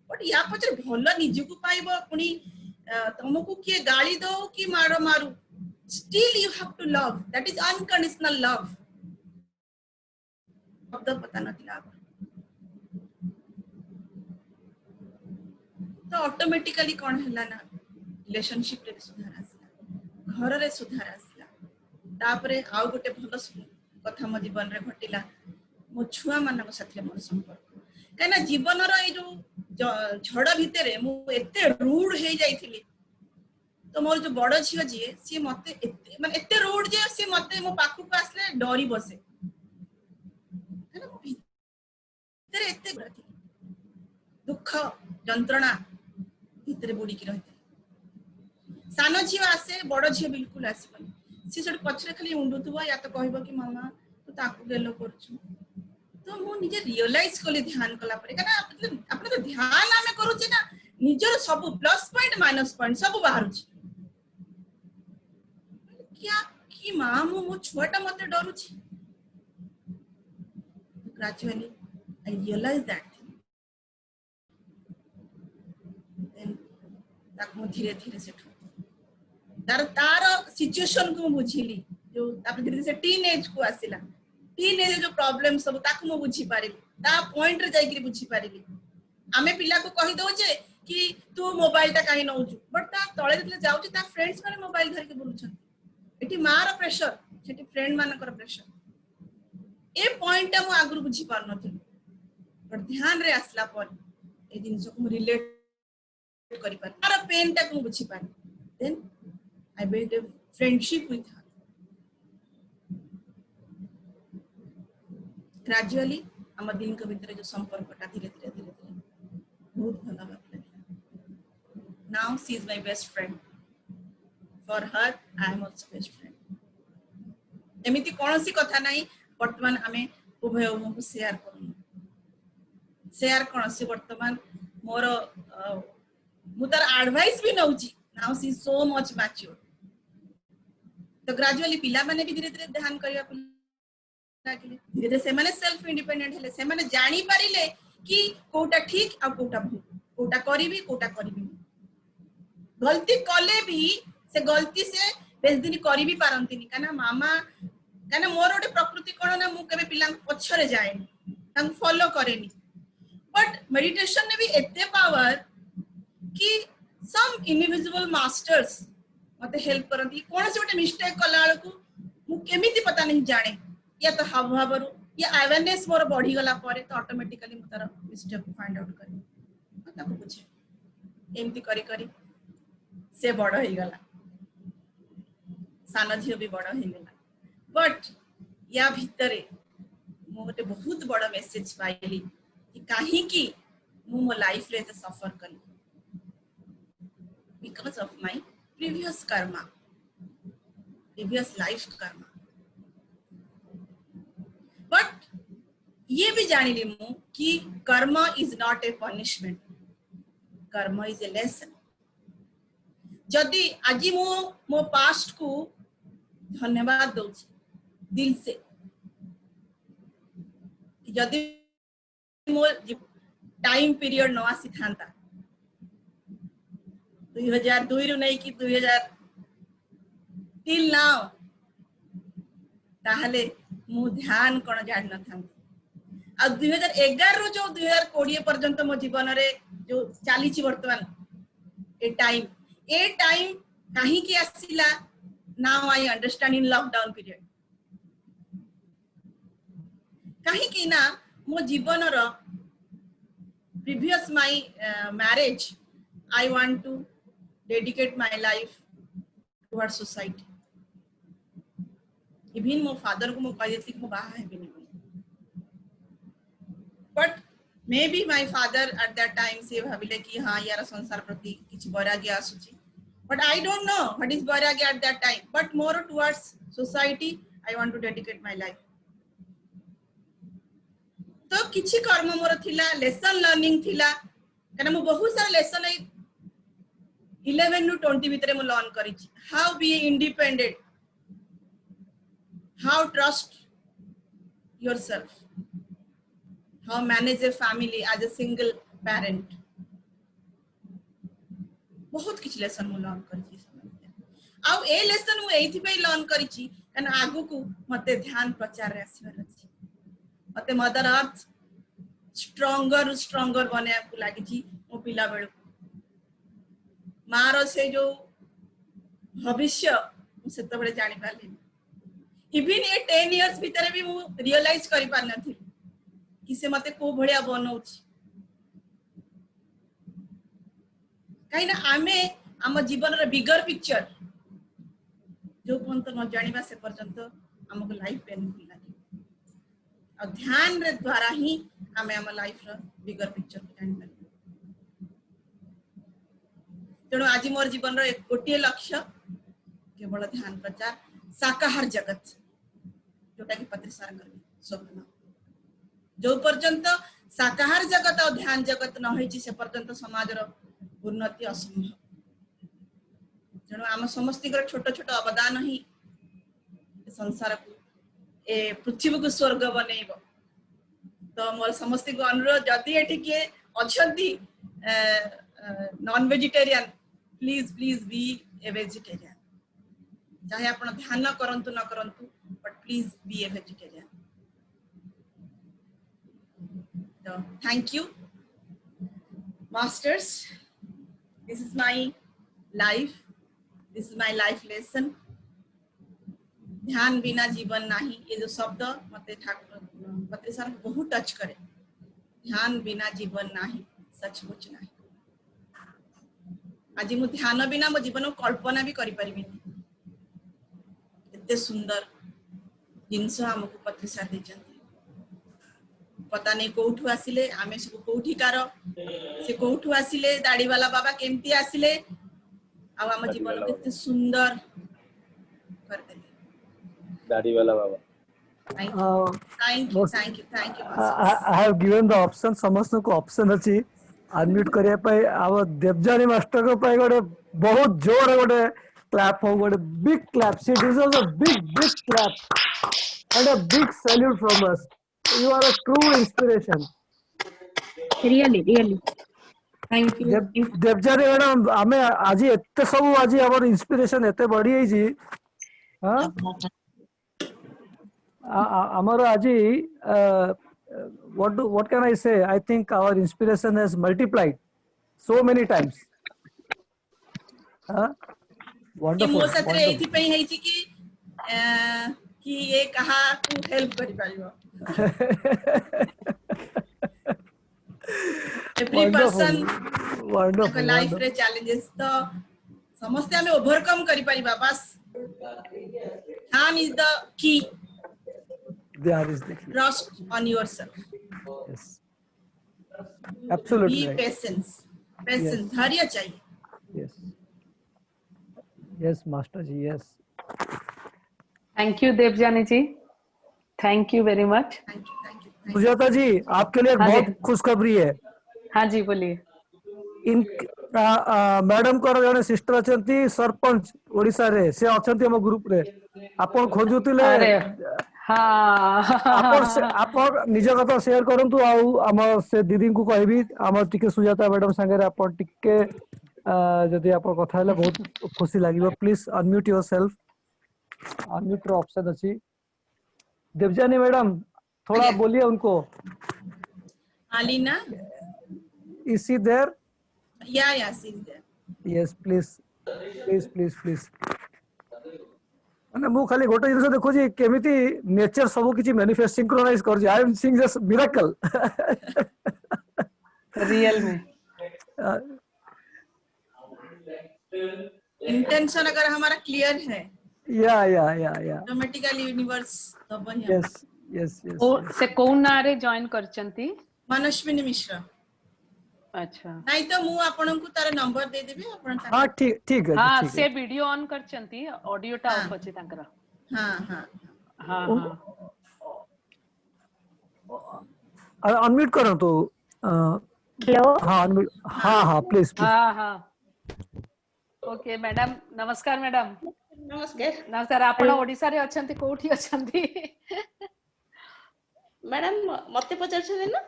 बट या पछे भलो निजु को पाइबो पुनी तुमको के गाली दो कि मारो मारू still you have to love that is unconditional love शब्द पता नथिला तो ऑटोमेटिकली कौन हैला ना रिलेशनशिप रे सुधार आसला घर रे सुधार आसला तापरे आउ गोटे भलो कथा मो जीवन रे घटिला मो छुआ मानक साथे मोर संपर्क काना जीवन रो ए जो झड़ भितरे मु एते रूड हे जाइथिली तो मोर जो बड़ झियो जी सी मते एते माने एते रूड जे सी मते मो पाखु को आसले डरी बसे है ना मो भीतर एते दुख जंत्रणा भीतर बुड़ी की रहते सानो झियो आसे बड़ झियो बिल्कुल आसीबनी सी सड पछरे खाली उंडुथुबा या तो कहबो कि मामा तू ताकू गेलो करछु तो मु निजे रियलाइज कली ध्यान कला परे काना आपन तो ध्यान आमे करू छी ना निजर सब प्लस पॉइंट माइनस पॉइंट सब बाहर छी क्या कि मां मो छुआटा मते डरू छी gradually I realize that then ताक मो धीरे धीरे सेठू तार सिचुएशन को बुझिली जो तापर धीरे धीरे से टीनेज को आसिला टीनेज जो प्रॉब्लम सब ताक मो बुझी पारिली ता पॉइंट रे जाई कि बुझी पारिली आमे पिला को कहि दउचे कि तू मोबाइल टा काहे नउछु बट ता तळे जतले जाउची ता फ्रेंड्स माने मोबाइल धर के बुलुछन एटी मार प्रेशर सेटी फ्रेंड मानकर प्रेशर ए पॉइंट मु आगु बुझी पार नथिल बट ध्यान रे आसला पर ए दिन को रिलेट करि पार मार पेन टा को बुझी पार then I build a friendship with her gradually हम दिन के भीतर जो संपर्कटा धीरे धीरे धीरे धीरे बहुत भला बात now she is my best friend for her I am also best friend एमिति कोनोसी कथा नाही वर्तमान हमें उभय को शेयर करू शेयर कोनोसी वर्तमान मोर मु तार एडवाइस भी नउची now she is so much mature तो ग्रेजुअली पिला माने भी धीरे धीरे ध्यान करिया धीरे धीरे से माने सेल्फ इंडिपेंडेंट हेले से माने जानी पारिले कि कोटा ठीक आ कोटा भूल कोटा करिवि कोटा करिवि गलती कले भी से गलती से बेस दिन करि भी पारंतिनी काना मामा काना मोर ओटे प्रकृति कोन ना मु केबे पिला पछरे जाएनी तां फॉलो करेनी बट मेडिटेशन ने भी एते पावर कि सम इनविजिबल मास्टर्स मते हेल्प करंती कोन से ओटे मिस्टेक कला को मु केमिति पता नहीं जाने या तो हाव भावरु या अवेयरनेस मोर बढ़ी गला पारे तो ऑटोमेटिकली मु तार मिस्टेक को फाइंड आउट करी ताको बुझे एमती करी करी से बड़ होई गला साना झियो भी बड़ होई गला बट या भितरे मु गोटे बहुत बड़ मेसेज पाइली कि काहे कि मु मो लाइफ रे ते सफर कली because of my previous Karma previous life Karma but ये भी जानी ली मु कि Karma is not a punishment Karma is a lesson जदि आज मु मो पास्ट को धन्यवाद दउछि दिल से कि जदि मो टाइम पीरियड न आसी थांता 2002 रु नै कि 2000 टिल नाउ ताहले मु ध्यान कोन जान न था आ 2011 रु जो 2020 पर्यंत मो जीवन रे जो चाली छि वर्तमान ए टाइम काहे कि आसीला now I understand in lockdown period काहे कि ना मो जीवन रो previous my marriage I want to dedicate my life towards society even मो फादर को मो कहि कि मो बाहा है बिनी but may be my father at that time से भाबिले कि हां यार संसार प्रति किछ वैराग्य आसुची but I don't know what is वैराग्य at that time but more towards society I want to dedicate my life तो किछि कर्म मोर थिला लेसन लर्निंग थिला कना मो बहुत सारा लेसन 11 टू 20 भीतर मो लर्न करिछि how be independent how trust yourself, how manage a family as a single parent बहुत किछ लेसन मु लर्न करछि आ ए लेसन मु एथि पे लर्न करछि कन आगु को मते ध्यान प्रचार रे आसीबार अछि मते मदर अर्थ स्ट्रांगर बने को लागिछि मो पिला बेल मारो से जो भविष्य से तो बड़े जानि पाली इवन ये 10 इयर्स भीतर भी मु रियलाइज करि पार नथि कि से मते को भड़िया बनौछि काई ना आमे हम जीवन रे बिगर पिक्चर जो पंत न जानिबा से पर्यंत हमको लाइफ पेनफुल लागे और ध्यान रे द्वारा ही हमें हम लाइफ रो बिगर पिक्चर को जानि पारे तेणु आज मोर जीवन रो एक गोटिए लक्ष्य केवल ध्यान प्रचार शाकाहार जगत जोटा कि पत्र सार करबी स्वप्न जो पर्यंत शाकाहार जगत और ध्यान जगत न होई से पर्यंत समाज रो उन्नति असंभव तेणु आम समस्त छोट छोट अवदान ही संसार को ए पृथ्वी को स्वर्ग बनैब तो मोर समस्त को अनुरोध जदि एठी के अछंती non vegetarian please please be a vegetarian चाहे आपण ध्यान करंतु न करंतु but please be a vegetarian तो thank you Masters, this is my life, this is my life lesson. ध्यान बिना जीवन नहीं, ये जो शब्द मते ठाकुर पत्री सर बहुत टच करे। ध्यान बिना जीवन नहीं, सचमुच नहीं। आज मु ध्यान बिना मो जीवन को कल्पना भी करि परिबिनी। एते सुंदर जिनस हमको पत्री सर देचंती। पता नहीं कोठु आसिले, आमे सब कोठिकार से कोठु आसिले, दाढ़ी वाला बाबा केमती आसिले, आ हम जीवन को एते सुंदर कर देले। दाढ़ी वाला बाबा। Thank you. I have given the option, समस्त को ऑप्शन अछि अनम्यूट करिया पय। आव देवजानी मास्टर को पय गोटे बहुत जोर गोटे क्लैप हो, गोटे big clap. She deserves a big clap and a big salute from us. You are a true inspiration. Really. Thank you. Debjani madam, आमे आज एते सब आज हमर इंस्पिरेशन एते बढ़ी है जी। हां Amaro Aji, what can I say? I think our inspiration has multiplied so many times. Wonderful. मो सतरे एथि पे है कि ये कहा को हेल्प करि पारिबो। Every person wonderful लाइफ रे चैलेंजेस तो समस्या में ओवरकम करि पारिबा। बस ध्यान is the key. There is the key. Trust on yourself. Yes. Absolutely. Be right. patience. Yes. धैर्य चाहिए। Yes. Yes, Master ji. Yes. Thank you, Devjani ji. Thank you very much. Thank you. Sujata जी, आपके लिए एक हाँ जी। बहुत खुशखबरी है। हाँ जी, बोलिए। इन मैडम को जने सिस्टर अछंती सरपंच ओडिसा रे, से अछंती हम ग्रुप रे। आपण खोजुतिले अरे हाँ आपण निज कथा शेयर करंतु आ हम से दीदी को कहबी हम टिके सुजाता मैडम संगे रे आपण टिके जदि आपण कथा हले बहुत खुशी लागिबो। Please unmute yourself. अनम्यूट रो ऑप्शन अछि। देवजानी मैडम थोड़ा बोलिए उनको। Alina? Is she there? Yeah, she's there. Yes, please. माने मु खाली गोटे जिनिस देखो जी केमिति नेचर सब किछि मैनिफेस्ट सिंक्रोनाइज कर जी। I am seeing just miracle. Real में इंटेंशन अगर हमारा क्लियर है, या ऑटोमेटिकली यूनिवर्स तो बनिया। यस ओ से कोन ना रे जॉइन करचंती? मनस्विनी मिश्रा। अच्छा, नहीं तो मु आपन को तार नंबर दे देबे आपन। हां ठीक है। हां से वीडियो ऑन करचंती, ऑडियो टा ऑफ अछि तांकरा। हां अनम्यूट करो तो। हेलो। हां प्लीज। हां ओके मैडम, नमस्कार मैडम। नमस्कार। आपण ओडिसा रे अछंती, कोठी अछंती? मैडम मते पचारछन ना?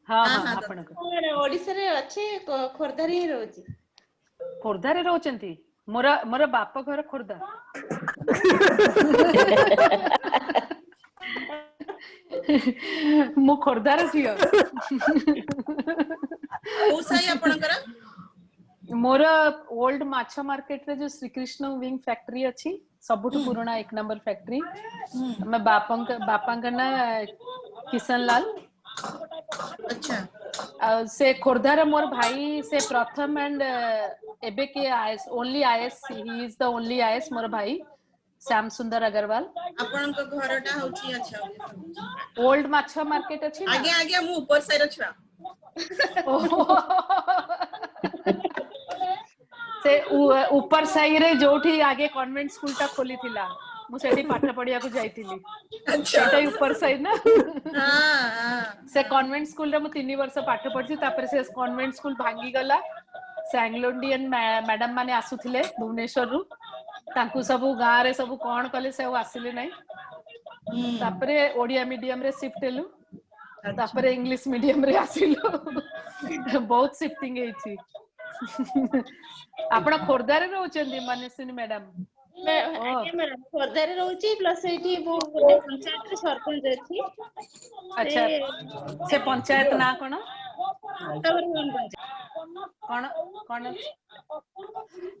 हां आपण को ओडिसा रे अछि, खोरधा रे रहउची। खोरधा रे रहउचंती? मोर बाप घर खोरधा। मु खोरधा रे छियो। ओ साई आपण करा? मोर ओल्ड माछा मार्केट रे जो श्री कृष्ण विंग फैक्ट्री अछि, सबुठ पुराना 1 नंबर फैक्ट्री। मैं बापा ना किशन लाल। अच्छा। से खोरधा रे मोर भाई से प्रथम एंड एबे के IAS, only IAS, he is the only IAS मोर भाई श्याम सुंदर अग्रवाल। आपण को घरटा होची। अच्छा, ओल्ड माछा मार्केट अछि ना? आगे मु ऊपर साइड छुआ। से ऊपर साई रे जोठी आगे कन्वेंट स्कूल ता खोली थिला, मु सेठी पाठ पढिया को जाईतिली। अच्छा, सेटा ऊपर साई ना? हां से कन्वेंट स्कूल रे मु 3 वर्ष पाठ पढछि। तापर से कन्वेंट स्कूल भांगी गला। सैंग्लोडियन मैडम माने आसुथिले भुवनेश्वर रु, तांकु सब गां रे सब कोन कले से आसिले नै। तापर ओडिया मीडियम रे शिफ्ट हेलु, तापर इंग्लिश मीडियम रे आसिलु। बहुत शिफ्टिंग हेछि। आपण खोरधा रे रहउचंदी मनस्विनी मैडम? मैडम खोरधा रे रहउची, प्लस एठी वो पंचायत रे सरपंच अछि। अच्छा, से पंचायत ना कोन? कौन कौन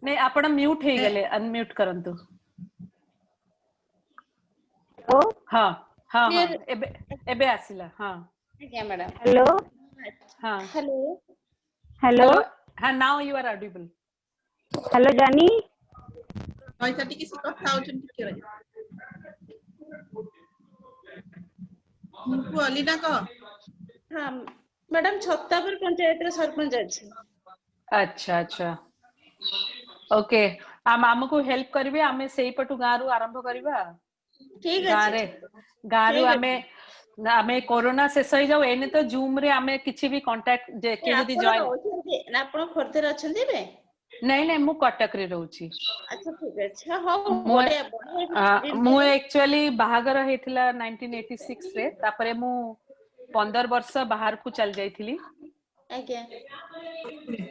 नहीं आपण म्यूट हे गेले अनम्यूट करंतु हाँ हाँ हाँ एबे एबे आसिला हाँ ଆଜ୍ଞା ମ୍ୟାଡାମ। हेलो हाँ ହ୍ୟାଲୋ हेलो हेलो हाँ now you are audible hello जानी ପଇସା ଟିକେ ସେ କଥା ହଉଛନ୍ତି ଟିକେ ରହିବ। ମୁଁ ଅଲିନା କହ। ହଁ ମ୍ୟାଡାମ ଛତାପୁର ପଞ୍ଚାୟତରେ ସରପଞ୍ଚ ଅଛି। अच्छा अच्छा ओके आम हमको हेल्प करिवे आमे सेही पटु गारू आरंभ करिवा ଠିକ ଅଛି गारे गारू ଠିକ आमे आमे कोरोना शेष होई जाऊ एने तो जूम रे आमे किछि भी कांटेक्ट जे के जदी ଆପଣ जॉइन ରହୁଛନ୍ତି ନା ଆପଣ ଖୋର୍ଦ୍ଧାରେ ଅଛନ୍ତି ଏବେ? नहीं नहीं मु कटक रे रहउची ଆଚ୍ଛା ଠିକ ଅଛି ହଉ मु ବଢିଆ ବଢିଆ मु एक्चुअली बाहागर हेतिला 1986 रे तापरे मु 15 वर्ष बाहर को चल जाइथिली ଆଜ୍ଞା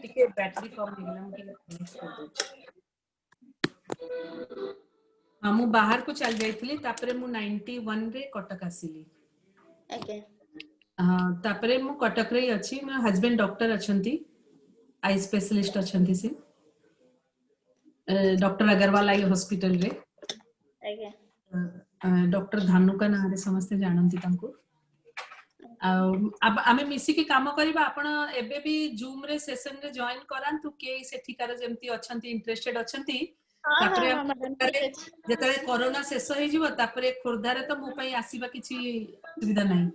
ଟିକେ बैटरी कम ହେଇଗଲା ମୁଁ ଟିକେ connect କରିଦଉଛି ହଁ ମୁଁ ବାହାରକୁ ଚାଲି ଯାଇଥିଲି ତାପରେ ମୁଁ 91 ରେ କଟକ ଆସିଲି ଆଜ୍ଞା ତାପରେ ମୁଁ କଟକରେ ହିଁ ଅଛି ମୋ ହଜବେଣ୍ଡ ଡକ୍ଟର ଅଛନ୍ତି आई स्पेशलिस्ट अछंती से डॉक्टर अग्रवाल आई हॉस्पिटल रे ଆଜ୍ଞା डॉक्टर धानुका नारे समस्त जानती तांको अब आमे मिसी के काम करिबा आपण एबे भी जूम रे सेशन रे जॉइन करांतु के सेठिकार जेमती अछंती इंटरेस्टेड अछंती ହଁ तापरे ହଁ ମ୍ୟାଡାମ ଠିକ ଅଛି जेतरे कोरोना शेष होई जिवो तापरे खोरधारे तो मो पई आसीबा किछि सुविधा नाही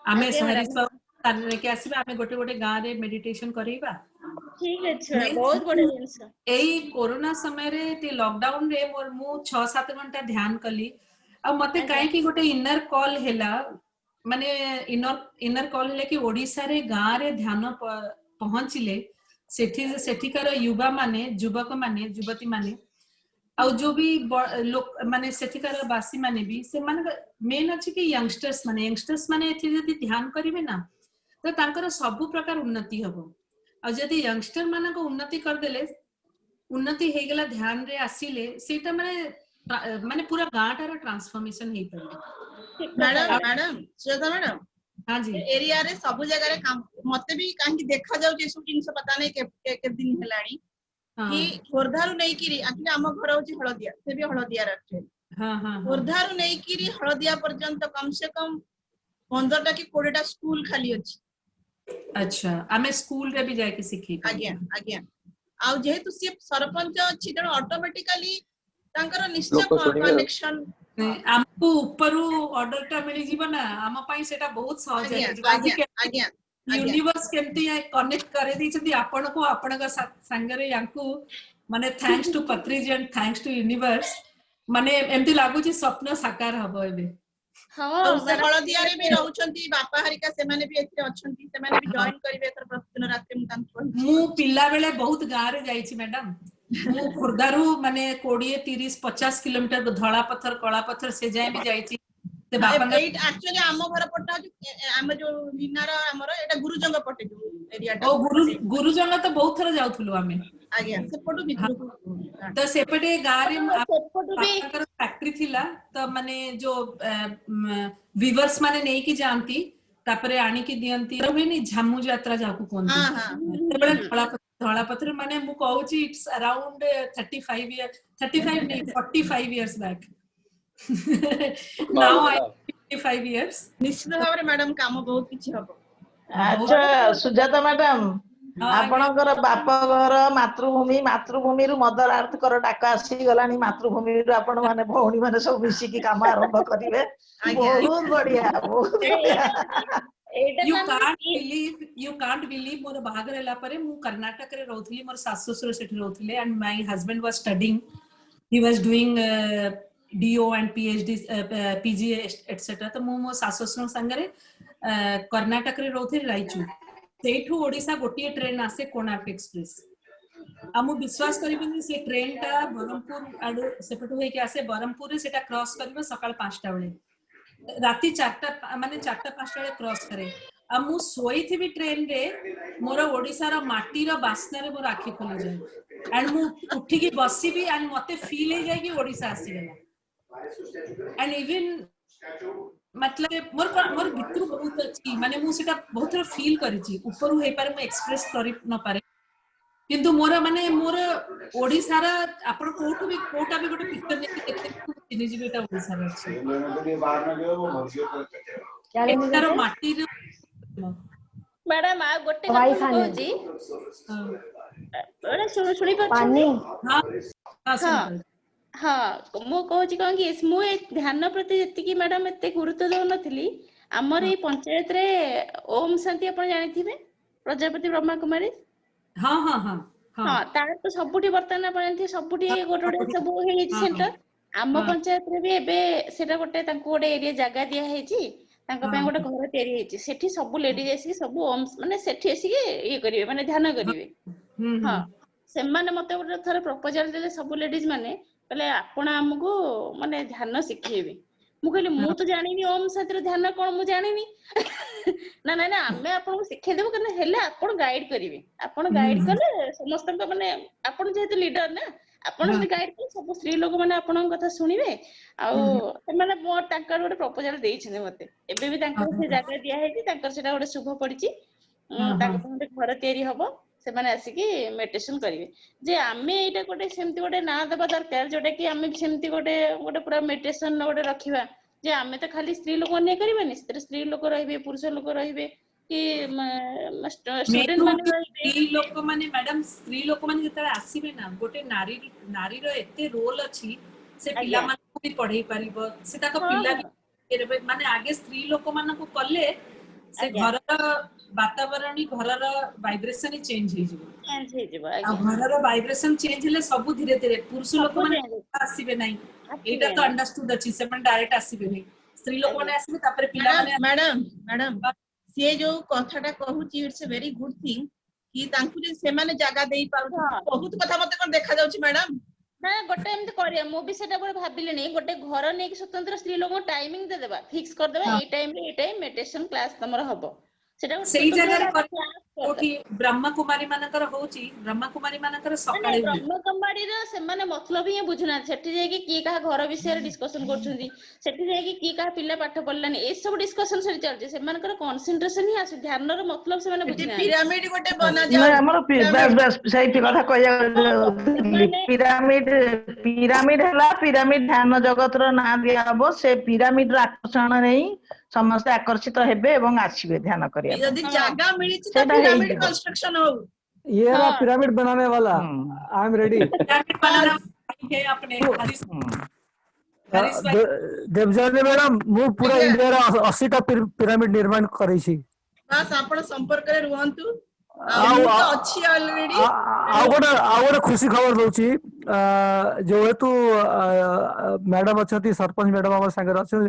आमे ଆଜ୍ଞା सारी ମ୍ୟାଡାମ सब ताने के आसीबा आमे गोटे गोटे गां रे मेडिटेशन करिबा ଠିକ ଅଛି ମ୍ୟାଡାମ ବହୁତ ବଢିଆ ଜିନିଷ एई कोरोना समय रे ती लॉकडाउन रे मोर मु 6-7 घंटा ध्यान कली आ मते आଜ୍ଞା काहे की गोटे इनर कॉल हेला माने इनर कॉल हेले कि ओडिसा रे गां रे ध्यान पहुंचिले सेठिकार युवा माने युवक माने युवती माने आ जो भी लोक माने सेठिकार बासी माने भी से माने मेन अछि कि यंगस्टर्स माने एथि जदी ध्यान करिवे ना तो तांकर सब प्रकार उन्नति हबो आ जदी यंगस्टर मानक उन्नति कर देले उन्नति हे गेला ध्यान रे आसीले सेटा माने माने पूरा गांटार ट्रांसफॉर्मेशन हे परबो ଠିକ मैडम କଥା मैडम श्वेता मैडम हां जी एरिया रे सब जगह रे काम मते भी काहे देखा जाउ जे सब जिंस पता नहीं के दिन हेलाणी हां कि खोरधारू नहीं किरी एक्चुअली हम घर होची हळदिया से भी हळदिया रखे हां हां खोरधारू नहीं किरी हळदिया पर्यंत कम से कम 15 टा कि 20 टा स्कूल खाली अछि अच्छा आमे स्कूल रे भी जाय के सिखी आज्ञा आज्ञा आ जेहेतु से सरपंच अछि त ऑटोमेटिकली तांकर निश्चय कनेक्शन हमको ऊपरू ऑर्डर टा मिली जीव ना हम पई सेटा बहुत सहज आज्ञा है आज आज्ञा के आज्ञा यूनिवर्स केमती कनेक्ट करे दी छथि आपण को आपण का संगरे यांकू माने थैंक्स टू पत्रीज एंड थैंक्स टू यूनिवर्स माने एमती लागु छी स्वप्न साकार हबो एबे ହଁ और से ମ୍ୟାଡାମ हळदिया रे भी रहउछंती बापा हरिका से माने भी एथे अछंती से माने भी जॉइन करिवे एकर प्रतिदिन रात में तांको मु पिल्ला बेले बहुत गां रे जाई छी मैडम मु खुर्दारू माने 20-30-50 किलोमीटर धळा पत्थर कळा पत्थर से जाय भी जाई छी से बापा एक्चुअली आम घर पट्टा आम जो लीनार आमर एटा गुरुजंग पट्टे जो एरियाटा ओ गुरुजंग तो बहुत थरा जाउथलु आमे आज्ञा सेपटू भितर तो सेपटे गां रे ସେପଟୁ ବି बापाकर फैक्ट्री थिला तो माने जो वीवर्स माने नै की जानती तापरे आनी की दियंती होइनी झामू यात्रा जाकू कोनती हां हां सेबळे धळा पत्थर माने मु कहूची इट्स अराउंड 35 इयर्स 35 नहीं 45 years back now I 55 years निश्चित भाव रे मैडम काम बहुत किछि हबो अच्छा सुजाता मैडम आपणकर बाप घर मातृभूमि रु मदर अर्थ कर डाक आसी गलानी मातृभूमि रु आपण माने भौणी माने सब मिसी की काम आरंभ करिवे बहुत बढ़िया बहुत बढ़िया ଏଇଟା यू ତ ଆମର कांट बिलीव मोर बाहागर हला परे मु कर्नाटक रे रहउथली मोर सासु ससुर सेठी रहउथले and my husband was studying he was doing DO and PhD PG etcetera तो मु मो सासु ससुर संगरे कर्नाटक रे रहउथली रायचू सेठू ओडिसा गोटिए ट्रेन आसे कोणार्क एक्सप्रेस आमु विश्वास करिबेनी से ट्रेन टा बरमपुर आडू सेपटू होई के आसे बरमपुर रे सेटा क्रॉस करबे सकाळ 5टा बेले राती 4टा माने 4टा-5टा बेले क्रॉस करे आ मु सोई थी भी ट्रेन रे मोर ओडिसा रो माटी रो बास्ना रे मोर आखी खोली जाय एंड मु उठी की बसी भी एंड मते फील हे जाय कि ओडिसा आसी गेला एंड इवन मतलब मोर भितर बहुत अछि माने मु सेटा बहुत फील करिछि ऊपर हे पारे मु एक्सप्रेस करि न पारे किंतु मोर माने मोर ओडिसा रा आपण कोठु भी कोटा भी गोटे पिक्चर ने देखते चिनी जीवी ता ओडिसा रे अछि एतार माटी रे मैडम आ गोटे कथा कहूची एड़ा शुणी पानी हां हां हाँ मु कहूची कौन कि मु ध्यान प्रति जति मैडम एते गुरुत्व दौ नथिली हमर ए पंचायत रे ओम शांति आपण जानिथिबे प्रजापति ब्रह्मा कुमारी हां हां हां हां तार तो सबुठी वर्तमान आपण जानथि सबुठी गोटे गोटे सब हेइ सेंटर आम पंचायत रे भी एबे सेटा गोटे तांको गोटे एरिया जागा दिया हेछि तांको पे गोटे घर तयारी हेछि सेठी सब लेडीज आसी सब ओम माने सेठी आसी ये करिवे माने ध्यान करिवे हां से माने मते गोटे थरे प्रपोजल देले सब लेडीज माने कहले आपण हमको माने ध्यान सिखेबे मु कहली मु तो जानिनी ओम शांति ध्यान कोन मु जानिनी ना ना ना आमे आपन को सिखे देबो कने हेले आपन गाइड करिवे आपन गाइड कले समस्त को माने आपन जेते लीडर ना आपन से गाइड कर सब स्त्री लोक माने आपन कथा सुनिवे आ माने मो तांकर गोटे प्रपोजल देइ छने मते एबे भी तांकर से जागा दिया हेछि तांकर सेटा गोटे शुभ पड़िछि तांकर गोटे घर तयारी हबो से माने आसिकी मेडिटेशन करिवे जे आमे एटा गोटे सेमति गोटे ना देबा दरकार जोटा कि आमे सेमति गोटे गोटे पूरा मेडिटेशन गोटे रखिबा जे आमे तो खाली स्त्री लोक नै करिबानी स्त्री लोक रहिबे पुरुष लोक रहिबे कि स्टूडेंट माने रहिबे स्त्री लोक माने मैडम स्त्री लोक माने जता आसीबे ना गोटे नारी नारी रो एते रोल अछि से पिला मान को भी पढाई परिबो से ताको पिला भी माने आगे स्त्री लोक मान को कले से घर वातावरण घर वाइब्रेशन ही चेंज हे जिवो घर वाइब्रेशन चेंज ले सब धीरे धीरे पुरुष लोक माने आसीबे नाही एटा तो अंडरस्टूड अछि से मन डायरेक्ट आसीबे नाही स्त्री लोक माने आसीबे तापर पिला माने मैडम मैडम से जो कथाटा कहूची it's a very good thing कि तांकु जे से माने जागा देई पाउ बहुत कथा मते कोन देखा जाउची मैडम ना गोटे एमते करिया मु भी सेटा बोले भाबिले नै गोटे घर नै कि स्वतंत्र स्त्री लोक टाइमिंग दे देबा फिक्स कर देबा ए टाइम रे ए टाइम मेडिटेशन क्लास तमरो हबो सेटा सही जगह रे कोठी ब्रह्मा कुमारी मानकर होची ब्रह्मा कुमारी मानकर सकाळे ब्रह्मा कुमारी रे से माने मतलब ही बुझुना सेठी जे कि की का घर विषय रे डिस्कशन करछुंदी सेठी जे कि की का पिल्ला पाठ पढलानी ए सब डिस्कशन सरी चल जे से मानकर कंसंट्रेशन ही आसे ध्यान रो मतलब से माने बुझिना पिरामिड गोटे बना जाय हमर बस सही कथा कहया पिरामिड पिरामिड हला पिरामिड ध्यान जगत रो ना दिया हबो से पिरामिड रो आकर्षण नै समस्त आकर्षित हेबे एवं आसीबे ध्यान करिया यदि जागा मिली त पिरामिड कंस्ट्रक्शन हो ये रहा पिरामिड बनाने वाला आई एम रेडी पिरामिड बनाना है अपने देवजानी मैडम मु पूरा इंडिया रा 80 टा पिरामिड निर्माण करै छी बस आपण संपर्क रे रुहंतु आ अच्छी ऑलरेडी आ गोटे खुशी खबर दउची जो हेतु मैडम अछती सरपंच मैडम हमर संगे अछती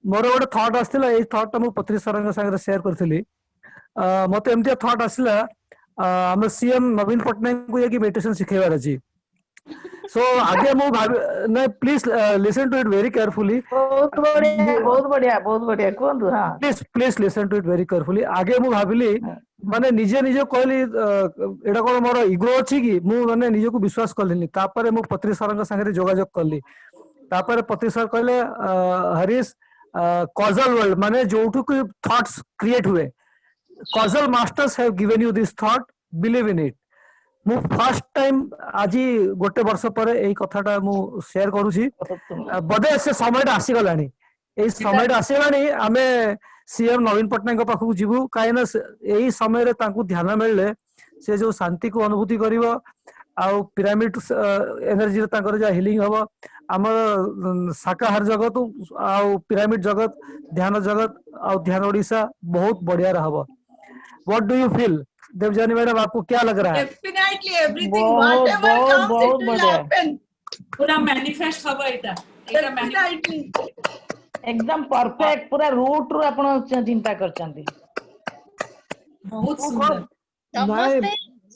मोर गोटे थॉट आसला ए थॉट मु पत्री सरंग संगे शेयर करथिली मते एमती थॉट आसला हम सीएम नवीन पटनायक को ये कि मेडिटेशन सिखेबार अछि सो आगे मु भाबी नै please listen to it very carefully बहुत बढ़िया कोन हां please listen to it very carefully आगे मु भाबिली माने निजे निजे कहली एडा कोन मोर इगो अछि कि मु माने निजे को विश्वास करलिनी तापरे मु पत्री सरंग संगे जोगाजोग करली तापरे पत्री सर कहले हरीश causal world माने जोठु को थॉट्स क्रिएट हुए causal masters have given you this thought believe in it मु फर्स्ट टाइम आज गोटे वर्ष पर एई कथाटा मु शेयर करूची बदे से समयटा आसी गलानी एई समयटा आसी गलानी आमे सीएम नवीन पटनायक पाखु जीवु कायना एई समय रे तांकु ध्यान मिलले से जो शांति को अनुभूति करिवो आ पिरामिड एनर्जी रे तांकर जा हीलिंग हबो हमर शाकाहार जगत आ पिरामिड जगत आ ध्यान ओडिशा बहुत बढ़िया रहबो what do you feel Debjani madam आपको क्या लग रहा है definitely everything whatever comes it will happen पूरा मैनिफेस्ट हबो एटा डेफिनेटली एकदम परफेक्ट पूरा रूट रो आपण चिंता करचंदी बहुत सुंदर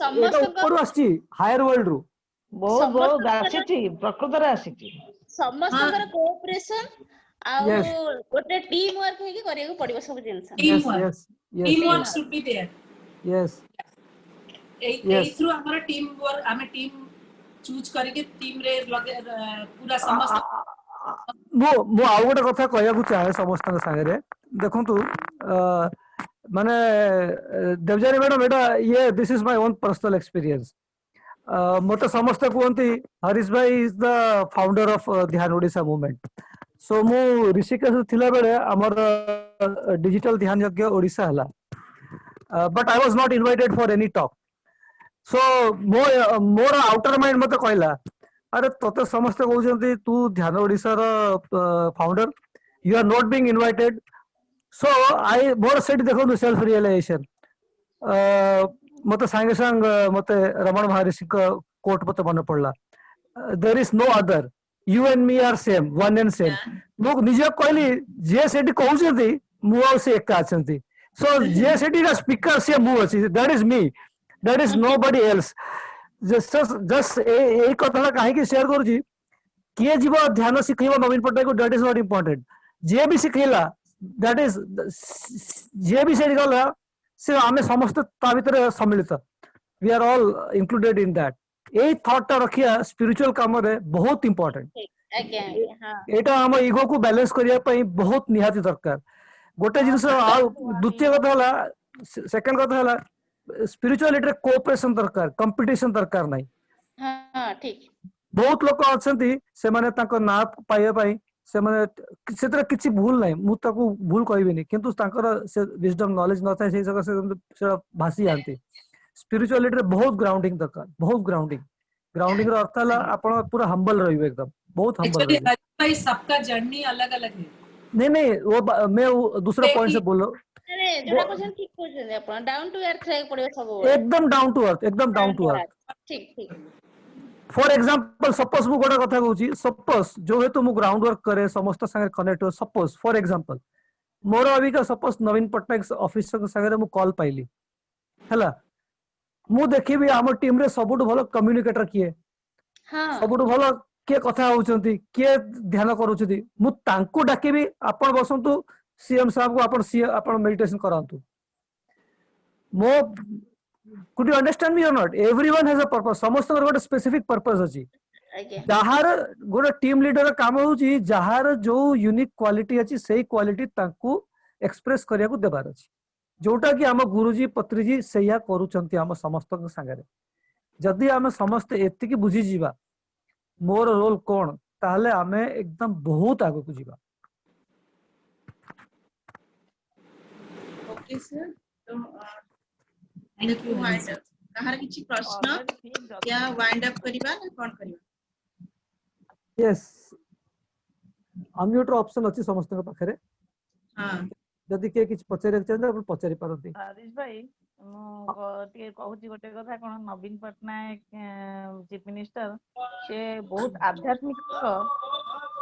समस्त ऊपर आछि हायर वर्ल्ड रू बहुत बहुत आसीची प्रकृत रे आसीची समस्त कोऑपरेशन आ गोटे टीम वर्क हे कि करिया को पड़िबो सब since team work should be there yes a through हमर टीम वर्क हमें टीम चूज करके टीम रे लगे पूरा समस्त मो आ गोटे कथा कहया को चाहे समस्त संगे रे देखंतु माने देवजानी मैडम एटा ये this is my own personal experience मते समस्त कहते हरीश भाई इज द फाउंडर ऑफ ध्यान ओडिशा मूवमेंट। सो मु ऋषिकेश थिला बेले हमर डिजिटल ध्यान यज्ञ ओडिशा हला, but I was not invited for any talk. So मोर आउटर माइंड मते कहला अरे तोते समस्त कहउछंती तू ध्यान ओडिशा रो founder, you are not being invited. So I मोर सेट देखो सेल्फ रियलाइजेशन मते संगे संग मते रमण महर्षि का कोट मते मन पड़ला, there is no other, you and me are same, one and same. मु निजे कहली जे सेठी कहउछंती मु आ से एका अछंती। सो जे सेठी का स्पीकर से मु अछि, that is me, that is nobody else. Just a कथा काहे कि शेयर करूची, किए जीव ध्यान शिखैबो नवीन पट्टनायक को, दैट इज नॉट इंपोर्टेंट। जे भी शिखैला दैट इज, जे भी सेठी गला से आमे समस्त ता भीतर सम्मिलित, we are all included in that. A thought ता रखिया स्पिरिचुअल काम रे बहुत इंपोर्टेंट। ଆଜ୍ଞା ହଁ एटा हम ईगो को बैलेंस करिया पई बहुत निहाती दरकार गोटे जिनस। आ द्वितीय कथा हला, सेकंड कथा हला स्पिरिचुअलिटी रे कोऑपरेशन दरकार, कंपटीशन दरकार नाही। ହଁ ଠିक बहुत लोक अछंती से माने ताको ना पाइया पाई से माने सेतरे किछि भूल नाही, मु ताको भूल कहबिनी, किंतु ताकर से विजडम नॉलेज न थाए, से जगह से भासी आंती। स्पिरिचुअलिटी रे बहुत ग्राउंडिंग दरकार, बहुत ग्राउंडिंग। ग्राउंडिंग रो अर्थ हला आपण पूरा हम्बल रहिबे, एकदम बहुत हम्बल एक्चुअली रहिबे। भाई सबका जर्नी अलग अलग है। नहीं मैं दूसरा पॉइंट से बोल रहा हूँ, अरे जोटा क्वेश्चन ठीक कहउछन आपण, डाउन टू अर्थ रहै पड़ियो सब एकदम डाउन टू अर्थ, एकदम डाउन टू अर्थ। ठीक ठीक फॉर एग्जांपल सपोज मु गोटा कथा कहूची, सपोज जो हेतु मु ग्राउंड वर्क करे, समस्त संगे कनेक्ट हो, सपोज फॉर एग्जांपल मोर अबिका सपोज नवीन पट्टनायक ऑफिस संगे मु कॉल पाइली हला, मु देखिबी हम टीम रे सबुठु भलो कम्युनिकेटर किए, हाँ सबुठु भलो किए कथा होउचंती, किए ध्यान करूचंती, मु तांकू डाकिबी आपण बसंतु सीएम साहब को, आपण मेडिटेशन करांतु। मो could you understand me or not? Everyone has a purpose, समस्त गोटे स्पेसिफिक पर्पस अछि। आज्ञा जहार गोटे टीम लीडर काम होउची, जहार जो यूनिक क्वालिटी अछि सेही क्वालिटी तांकू एक्सप्रेस करिया को देबार अछि, जोटा कि हम गुरुजी पत्रीजी सेया करूचंती हम समस्त संगे। जदि हम समस्त एति की बुझी जीवा मोर रोल कोन, ताहले हमें एकदम बहुत आगे को जीवा। ओके सर, तो थैंक यू। वाइंड अप कहार किछि प्रश्न या वाइंड अप करिबा ना कोन करिबा? यस, अनम्यूट ऑप्शन अछि समस्त के पाखरे। हां, जदि के किछ पचारे चाहते आपण पचारि पारती। हरीश भाई टे कहूची गोटे कथा, कोन नवीन पट्टनायक चीफ मिनिस्टर से बहुत आध्यात्मिक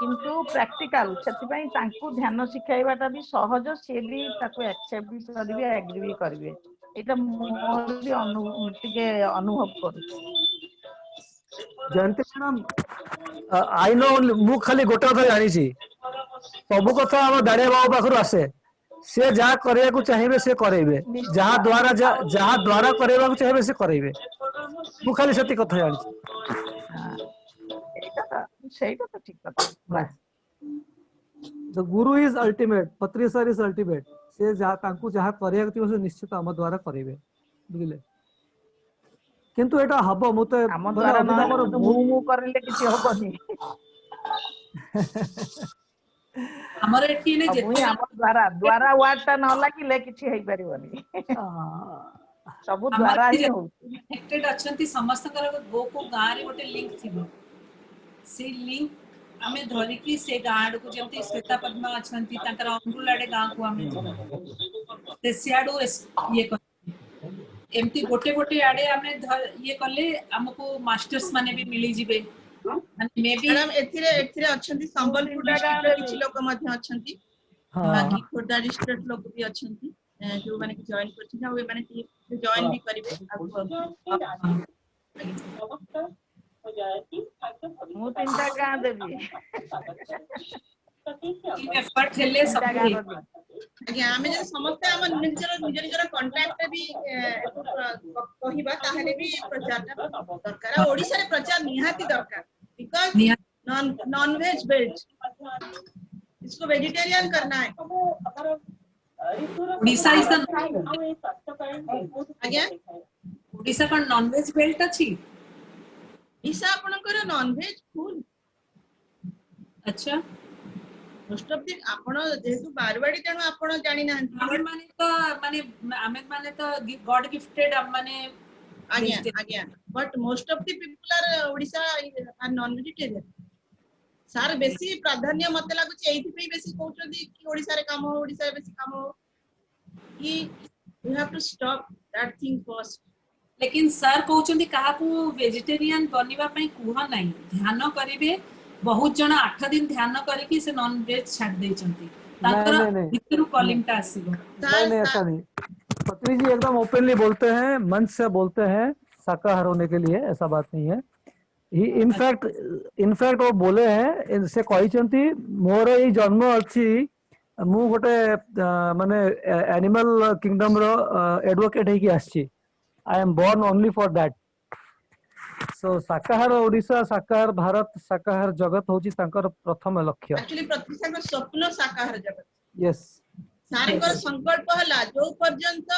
किंतु प्रैक्टिकल, सेति तांकू ध्यान शिखाइबाटा भी सहज, से भी ताको एक्सेप्ट भी करबे, एग्री भी करबे। एटा मोर भी अनुभव करू। जानते मैडम, आई नो मु खाली गोटे कथा जानी छी, सब कथा हम दाड़िया बाबू पाखरु आसे, से जहाँ करिया को चाहिए से करेबे, जहाँ द्वारा करेबा को चाहिए से करेबे। मु खाली सेति कथा जानी छी। सेटा तो ठीक कथा। द गुरु इज अल्टीमेट, पत्री सर इज अल्टीमेट, से जहाँ तांकू जहाँ करिया को से निश्चित हम द्वारा करेबे, बुझिले। किंतु एटा हबो मुते हम द्वारा न मु करले किछि हबनी। हमर एठी ने मुई हम द्वारा वार्ता न लागिले किछि हेइ परिबनी। सब द्वारा ही हो कनेक्टेड अछंती समस्त कर गो को गां रे गोटे लिंक थिबो, से लिंक हमें धरि की से गां को जेमती श्वेता पद्मा अछंती ताकर अंगुल आडे गां को हमें से सियाडो ये एमती गोटे गोटे आडे हमें ये कले हमको मास्टर्स माने भी मिली जिबे। मे बी मैडम एथिरे अछंती संबलपुर डिस्ट्रिक्ट रे किछि लोक मध्ये अछंती, बाकी खोर्धा डिस्ट्रिक्ट लोक भी अछंती जो माने कि जॉइन करछि, आ वे माने कि जॉइन भी करिवे। मु तीनटा गां देबी टीम एफर्ट हेले सब आज्ञा आमे जे समस्त हम निजर कांटेक्ट भी कहिबा, ताहले भी प्रचार दरकार। ओडिसा रे प्रचार निहाती दरकार, बिकॉज़ नॉन वेज बेल्ट, इसको वेजिटेरियन करना है। ओडिसा इज आज्ञा ओडिसा का नॉन वेज बेल्ट अछि। ईसा आपणकर नॉन वेज फुल अच्छा मोस्ट ऑफ द आपण जेहेतु बारवाड़ी तेणु आपण जानि नाहंती आमे माने तो गॉड गिफ्टेड हम माने आज्ञा आज्ञा but most of the people are Odisha are non vegetarian सार बेसी प्राधान्य मते लागु छै एथि पे बेसी कहउछदी कि ओडिसा रे काम हो ओडिसा रे बेसी काम हो कि you have to stop that thing first लेकिन सर कहउछंदी काहा को वेजिटेरियन बनिबा पई कुहा नाही ध्यान करिवे बहुत जन 8 दिन ध्यान करके से नॉन वेज छाड़ देचंती ताकर भितरु कॉलिंग टा आसीबो नहीं ऐसा नहीं। पत्नी जी एकदम ओपनली बोलते हैं, मंच से बोलते हैं शाकाहार होने के लिए, ऐसा बात नहीं है। इनफैक्ट वो बोले हैं से कहिसंती मोर ए जन्म अछि मु गोटे माने एनिमल किंगडम रो एडवोकेट है कि आछि। I am born only for that. So Shakahar Odisha, शाकाहार भारत, शाकाहार जगत होची तांकर प्रथम लक्ष्य। एक्चुअली प्रतिशा स्वप्न शाकाहार जगत। यस सारंगर संकल्प हला जो पर्यंत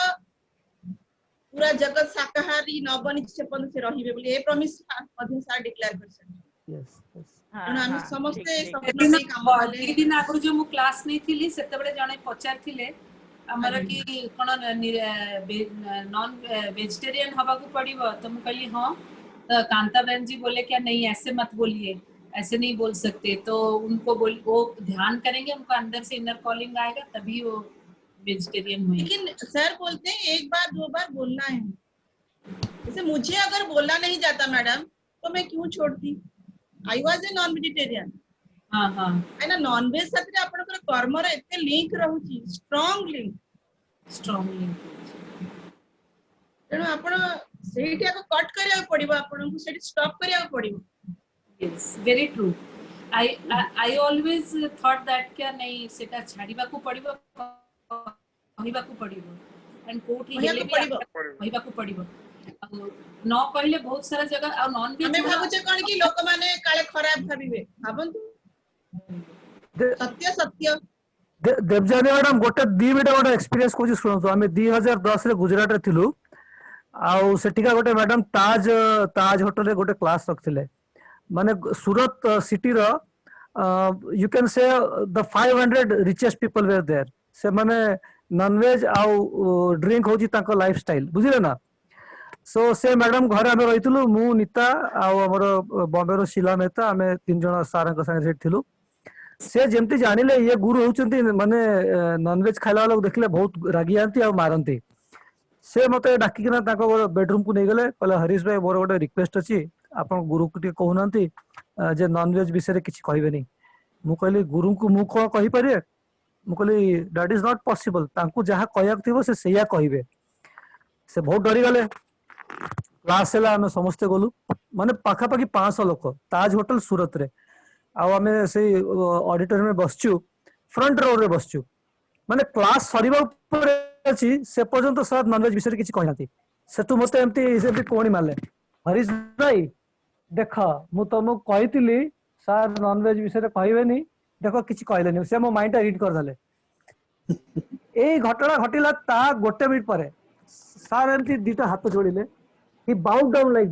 पूरा जगत शाकाहारी न बनि से पर्यंत से रहिबे बोली ए प्रॉमिस मध्य सार डिक्लेयर करछन। यस यस हां हम समस्त स्वप्न से काम करले। दिन आगु जो मु क्लास नहीं थिली सेते बडे जणे पचार थिले हमर की कोन नॉन वेजिटेरियन हवा को पड़िबो तो मु कहली हां तो कांता बहन जी बोले क्या नहीं ऐसे मत बोलिए, ऐसे नहीं बोल सकते। तो उनको वो ध्यान करेंगे, उनको अंदर से इनर कॉलिंग आएगा तभी वो वेजिटेरियन हुए। लेकिन सर बोलते हैं एक बार दो बार बोलना है। जैसे मुझे अगर बोलना नहीं जाता मैडम तो मैं क्यों छोड़ती? I was a non vegetarian. हां हां है ना नॉन वेज साथे आपनकर कर्म रे एते लिंक रहउची, स्ट्रांग लिंक तेणु आपण सेठी को कट करिया पड़िबो, आपण को सेठी स्टॉप करिया पड़िबो। Yes very true. I always thought that क्या नहीं सेटा छाड़ीबा को पड़िबो, कहिबा को पड़िबो एंड कोठी हेले भी कहिबा को पड़िबो। न कहले बहुत सारा जगह आ नॉन वेज हमें भाबुचे कोन कि लोक माने काले खराब भाबिबे भाबंतु सत्य सत्य। देवजानी मैडम गोटे 2 मिनिट गोटे एक्सपीरियंस कोची सुनतो। हमें 2010 रे गुजरात रे थिलु आउ सेठिका गोटे मैडम ताज होटल रे गोटे क्लास रखथिले। माने सूरत सिटी रो you can say the 500 richest people were there. से माने नॉन वेज आउ ड्रिंक होची ताको लाइफस्टाइल बुझिले ना। सो से मैडम घर आमे रहितलु मु नीता आउ हमर बॉम्बे रो शिला मेहता आमे 3 जण सारंग संगे सेठ थिलु। से जेमती जानिले ये गुरु होचंती माने नॉन वेज खाइला वाला देखले बहुत रागी आंती आ मारंती। से मते डाकी किना ताको बेडरूम को नै गेले कहले हरीश भाई मोर गोटे रिक्वेस्ट अछि आपन गुरु को कहउनांती जे नॉन वेज विषय रे किछि कहबे नै। मु कहली गुरु को मु को कहि परिए? मु कहली दैट इज नॉट पॉसिबल। तांको जहा कहया थिबो से सेया कहिबे। से बहुत डरी गले। क्लास हेला हम समस्त गलु माने पाखा पाखी 500 लोक ताज होटल सूरत रे आ हमें से ऑडिटोरियम में बसचु फ्रंट रो रे बसचु माने क्लास सरीबा ऊपर अछि से पर्यंत सर नॉनवेज विषय किछि कहनाती। सेतु मते एमती कोणी मारले हरीश भाई देख मु तुमको कहितली सर नॉनवेज विषय कहबेनी देखो किछि कहलेनी से मो माइंड रीड कर दले। ए घटना घटिला ता गोटे मिनिट परे सर एमती दीटा हाथ जोड़िले। he bowed down like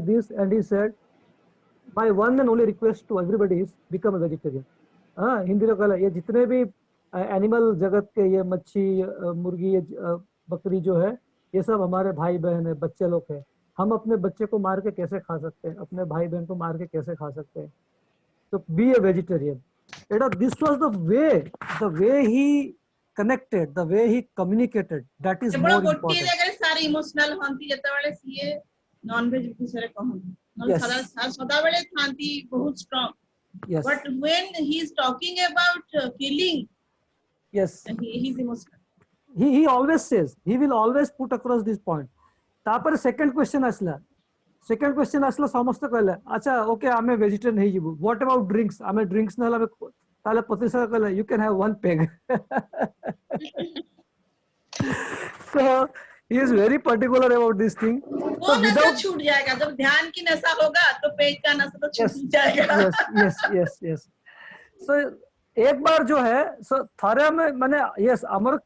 this and he said my one and only request to everybody is become a vegetarian। हाँ हिंदी में कहला ये जितने भी एनिमल जगत के ये मच्छी मुर्गी बकरी जो है ये सब हमारे भाई बहन है, बच्चे लोग हैं। हम अपने बच्चे को मार के कैसे खा सकते हैं, अपने भाई बहन को मार के कैसे खा सकते हैं? तो be a vegetarian. This was the way he connected, the way he communicated, that is more important। गोटी जगह सारे इमोशनल हंती जतबेले सीए नॉन वेज विषय कहन सदा सदा बेले थांती बहुत strong. But when he is talking about killing yes he is emotional। he always says, he will always put across this point। तापर सेकंड क्वेश्चन आसला समस्त कहले अच्छा ओके आमे वेजिटेरियन हे जिवु व्हाट अबाउट ड्रिंक्स आमे ड्रिंक्स न हला ताले प्रतिशत कहले you can have one peg. so he is very particular about this thing। वो नशा छूट जाएगा जब ध्यान की नशा होगा तो पेग का नशा तो छूट जाएगा। yes so एक बार जो है सो थारे में माने यस हमर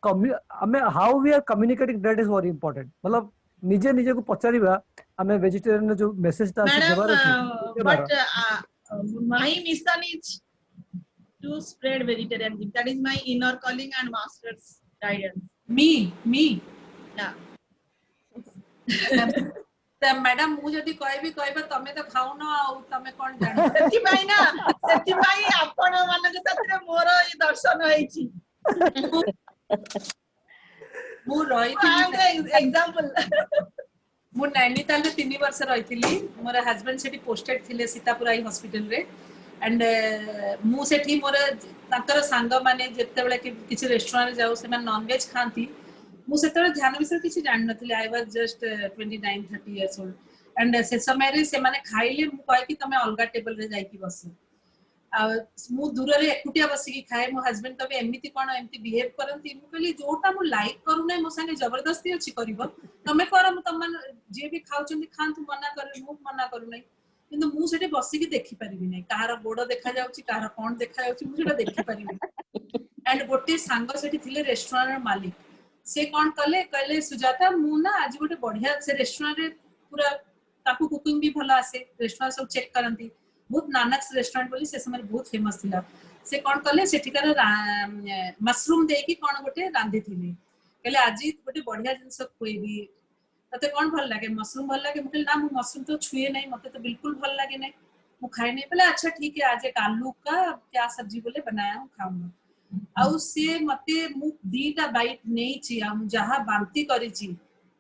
हमें how we are communicating that is very important. मतलब निजे निजे को पचारिबा हमें वेजिटेरियन जो मेसेज ता से देबार अछि but my mission is to spread vegetarianism. That is my inner calling and master's guidance. Me. Yeah. Madam मु जदी कहबी कहबा तमे तो खाउन आ तमे कोन जान सेतिबाई आपण मानक साथरे मोर ई दर्शन होईची मु रही एग्जांपल मु नैनीताल रे 3 वर्ष रहिथिली मोर हस्बैंड सेठी पोस्टेड थिले सीतापुराई हॉस्पिटल रे एंड मु सेठी मोर ताकर संग माने जेते बेले किछि रेस्टोरेंट जाऊ से मैं नॉन वेज खांती मु सेते ध्यान विषय किछि जान नथिले I was just 29-30 years old and से समय रे से माने खाइले मु कहि कि तमे अलगा टेबल रे जाई कि बस आ मु दूर रे एकुटिया बसी कि खाए मो हस्बैंड तबे एमिति कोन एमिति बिहेव करंती मु कहली जोटा मु लाइक करू नै मो संगे जबरदस्ती अछि करबो तमे कर मु तमन जे भी खाउचंदी खांतु मना करे मु मना करू नै किंतु मु सेठी बसी कि देखि परिबि नै कहार गोड़ देखा जाउची कहार कोन देखा जाउची मु सेटा देखि परिबि एंड गोटे सांग सेठी थिले रेस्टोरेंट मालिक से कौन कले कहले सुजाता मु ना आज गोटे बढ़िया से रेस्टोरेंट रे पूरा ताकू कुकिंग भी भला आसे रेस्टोरेंट सब चेक करंती बहुत नानक्स रेस्टोरेंट बोली से समय बहुत फेमस थिला से कौन कले सेठिकार मशरूम देकी कौन गोटे रांधी थिले कहले आज गोटे बढ़िया जिंस खुएबी तते कौन भल लागे मशरूम भल लागे मुझे ना मु मशरूम तो छुए नहीं मते तो बिल्कुल भल लागे नहीं मु खाए नहीं बोले अच्छा ठीक है आज एक आलू का क्या सब्जी बोले बनाया हूं खाऊंगा आउ से मते मु दीटा बाइट नै छी आ जहा बांती करी छी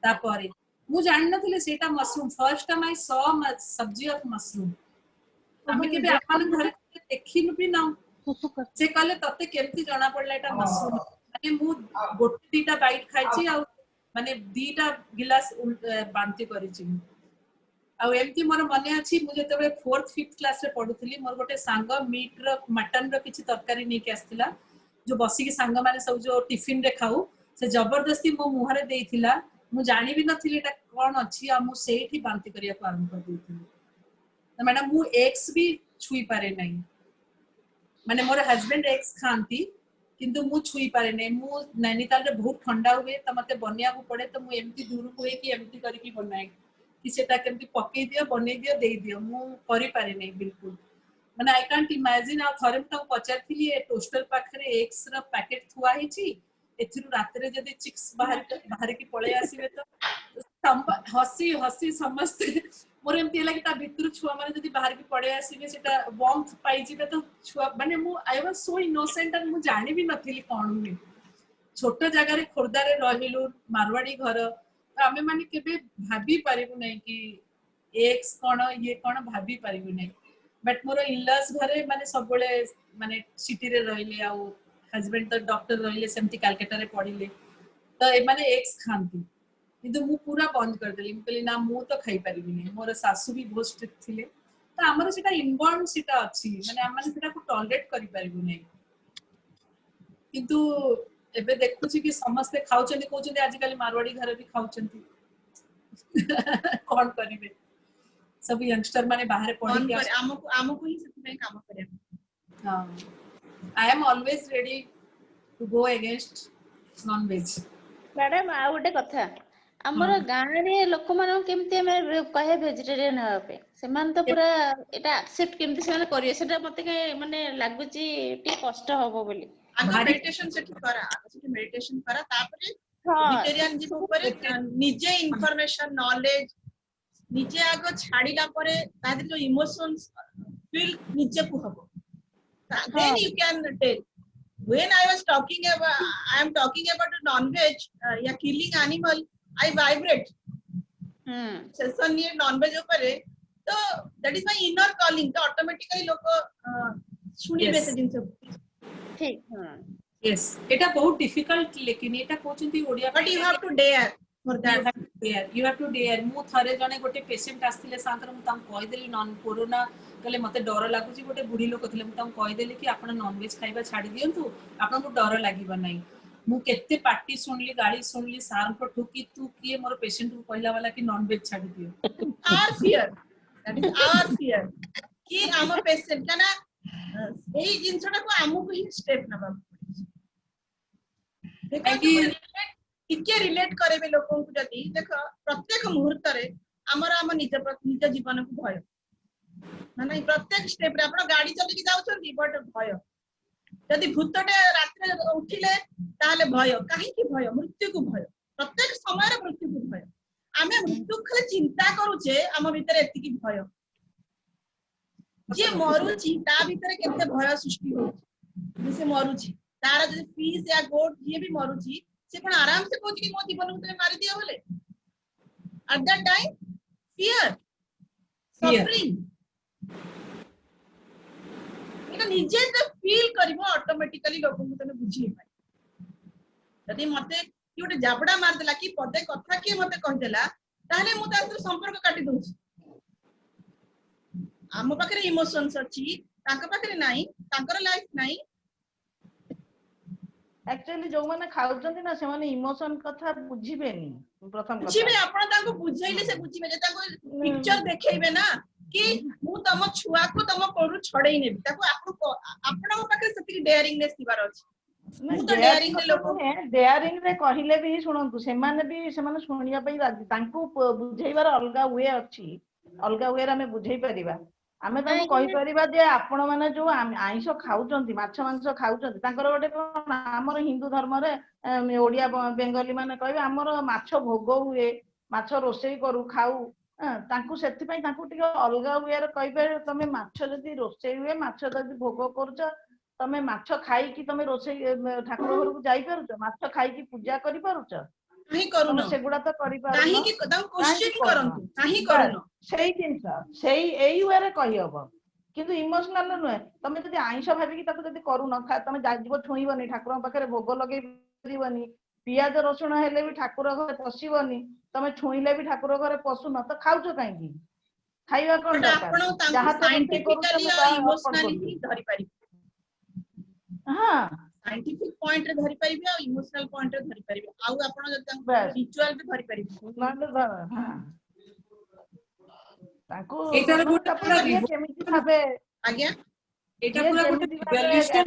तापरे मु जान नथिले सेटा mushroom first time I saw सब्जी ऑफ मशरूम हमें के भी अपन घर देखिनु भी ना से कहले तते केमती जाना पड़ला एटा मशरूम माने मु गोटे दीटा बाइट खाइ छी आ माने दीटा गिलास बांती करी छी आ एमती मोर मने अछि मु जतबे 4th 5th क्लास रे पढुथली मोर गोटे सांग मीट रो मटन रो किछि तरकारी नै के आस्थिला जो बसी के सांग माने सब जो टिफिन रे खाऊ से जबरदस्ती मो मुहरे देइथिला मु जानि भी नथिले एटा कोन अछि आ मु सेठी बांती करिया को आरंभ कर देइथिली त मैडम मु एग्स भी छुई पारे नै माने मोर हस्बैंड एग्स खांती किंतु मु छुई पारे नै मु नैनीताल रे बहुत ठंडा हुए त मते बनिया को पड़े त मु एमती दूर को कि एमती करी कि बनाए कि सेटा केमती पके दियो बने दियो दे दियो मु करि पारे नै बिल्कुल माने आई कांट इमेजिन आ थरे त पचारथिली ए टोस्टर पाखरे एग्स रा पैकेट थुआ हिची एथिरु रात रे जदी चिक्स बाहर की पळे आसीबे तो हसी हसी समस्त मोर एमती लागी ता भितर छुआ माने जदी बाहर की पळे आसीबे सेटा वार्मथ पाई जिबे तो छुआ माने मु I was so innocent and मु जानि भी नथिली कोन हुई छोट जगह रे खोरदा रे रहिलु मारवाड़ी घर आमे माने केबे भाबी पारिबु नै कि एग्स कोन ये कोन भाबी पारिबु नै बट मोर इनलॉस घरे माने सब बळे माने सिटी रे रहिले आ हस्बैंड तो डॉक्टर रहिले सेमती कलकत्ता रे पढिले तो ए माने एग्स खांती किंतु मु पूरा बंद कर देली कहली ना मु तो खाई परिबि नै मोर सासु भी बहुत स्ट्रिक्ट थिले तो हमर सेटा इनबॉर्न सेटा अछि माने हम माने सेटा को टॉलरेट करि परिबु नै किंतु एबे देखु छी कि समस्त खाउचंदी कोचंदी आज काली मारवाड़ी घर भी खाउचंदी कोन करिवे सब यंगस्टर माने बाहर पढी के हमको ही सती में काम करे हां I am always ready to go against non veg madam आ गोटे कथा हमर गां रे लोक मानो केमते हम कहे वेजिटेरियन होबे सेमान तो पूरा एटा एक्सेप्ट केमते सेमान करियो सेटा मते के माने लागुची टी कष्ट होबो बोली मेडिटेशन से करा आगे मेडिटेशन करा तापरे वेजिटेरियन जी ऊपर निजे इंफॉर्मेशन नॉलेज निजे आगो छाड़ीला परे तादे जो इमोशंस फील निजे को हबो then you can tell when I was talking about I am talking about a non-veg killing animal I vibrate session ये non-veg ऊपर तो that is my inner calling तो automatically लोग सुनिबे से दिन सब ठीक yes एटा बहुत डिफिकल्ट लेकिन एटा कोचंती Odia but you have to dare for that you have to dare मु थरे जने गोटे पेशेंट आस्थिले सांकर मु ताम कहि देली नॉन कोरोना कहले मते डर लागुची गोटे बुढी लोक थिले मु ताम कहि देली कि आपण नॉन वेज खाइबा छाडी दियंतु आपण को डर लागिबा नै मु केते पार्टी सुनली गाड़ी सुनली सार को ठुकी तू किए मोर पेशेंट को कहला वाला कि नॉन वेज छाडी दियो our fear that is our fear कि हम पेशेंट ना एई जिंसटा को हमु को ही स्टेप नबा देखो कि इके रिलेट करेबे लोगों को जदी देखो प्रत्येक मुहूर्त रे ଆମର ଆମ ନିଜ ଜୀବନକୁ ଭୟ ମାନେ ପ୍ରତ୍ୟେକ ସ୍टेप रे आपण गाड़ी चली जाउछंती बट भय यदि भूतटे रात्रे उठिले ताले भय काहे की भय मृत्यु को भय प्रत्येक समय रे मृत्यु को भय आमे मृत्यु खाली चिंता करूचे हम भीतर एति की भय जे मरुची ता भीतर केते भय सृष्टि होची से मरुची तार जे फीस या गोट जे भी मरुची से पण आराम से कहूची कि मो जीवन को तमे मारी दिया बोले eight that time fear suffering इना निजे तो फील करिवो ऑटोमेटिकली लोक को तमे बुझी पाई यदि मते कि ओटे जाबडा मार देला कि पदे कथा के मते कह देला ताले मु ता संपर्क काटी दोची आम पाखे इमोशंस अच्छी पाखे नहीं लाइफ नहीं एक्चुअली जो माने खाउचंती ना से माने इमोशन कथा बुझिबेनी प्रथम कथा बुझिबे आपण तांको बुझाइले से बुझिबे जे तांको पिक्चर देखेइबे ना कि मु तम छुआ को तम कोरु छडेई नेबी ताको आपण पाखे सती डेयरिंगनेस दिबार अछि मु तो डेयरिंग रे लोक डेयरिंग रे कहिले भी सुनंतु से माने सुनिया पई राजी तांको बुझाइबार अलगा वे अछि अलगा वे रे हमें बुझाई परिबा आमे ताको कहि परिबा जे आपण माने जो आइंस खाउचंती माछ मांस खाउचंती तांकर गोटे कोन हमर हिंदू धर्म रे ओडिया बेंगली माने कहबे हमर माछ भोग हुए माछ रोसई करू खाऊ तांको सेति पई तांको टिके अलगा वे रे कहबे तमे माछ जदी रोसई हुए माछ जदी भोग करछ तमे माछ खाई कि तमे रोसई ठाकुर घर को जाई पारुछ माछ खाई कि पूजा करि पारुछ नहीं करूनो सेगुडा तो करि पारुनो काहे कि तम क्वेश्चन करंतु काहे करूनो सेही जिंस सेही एई वे रे कहि हबो किंतु इमोशनल नुहे तमे जदी आइंस भाबी कि ताको जदी करूनो तमे जाजिबो छुईबनी ठाकुर पाखरे भोग लगेई परिबनी पियाज रसुण हेले भी ठाकुर घर पसिबनी तमे छुईले भी ठाकुर घर पसुनो तो खाउछो काहे की खाइबा कोन आपण तांको साइंटिफिकली और इमोशनली धरि पारि हां साइंटिफिक पॉइंट रे धरि परिबे और इमोशनल पॉइंट रे धरि परिबे आउ आपण जदी रिचुअल रे धरि परिबे हां ताको एटार गोटे पूरा केमिति भाबे आज्ञा एटा पूरा गोटे रिवोल्यूशन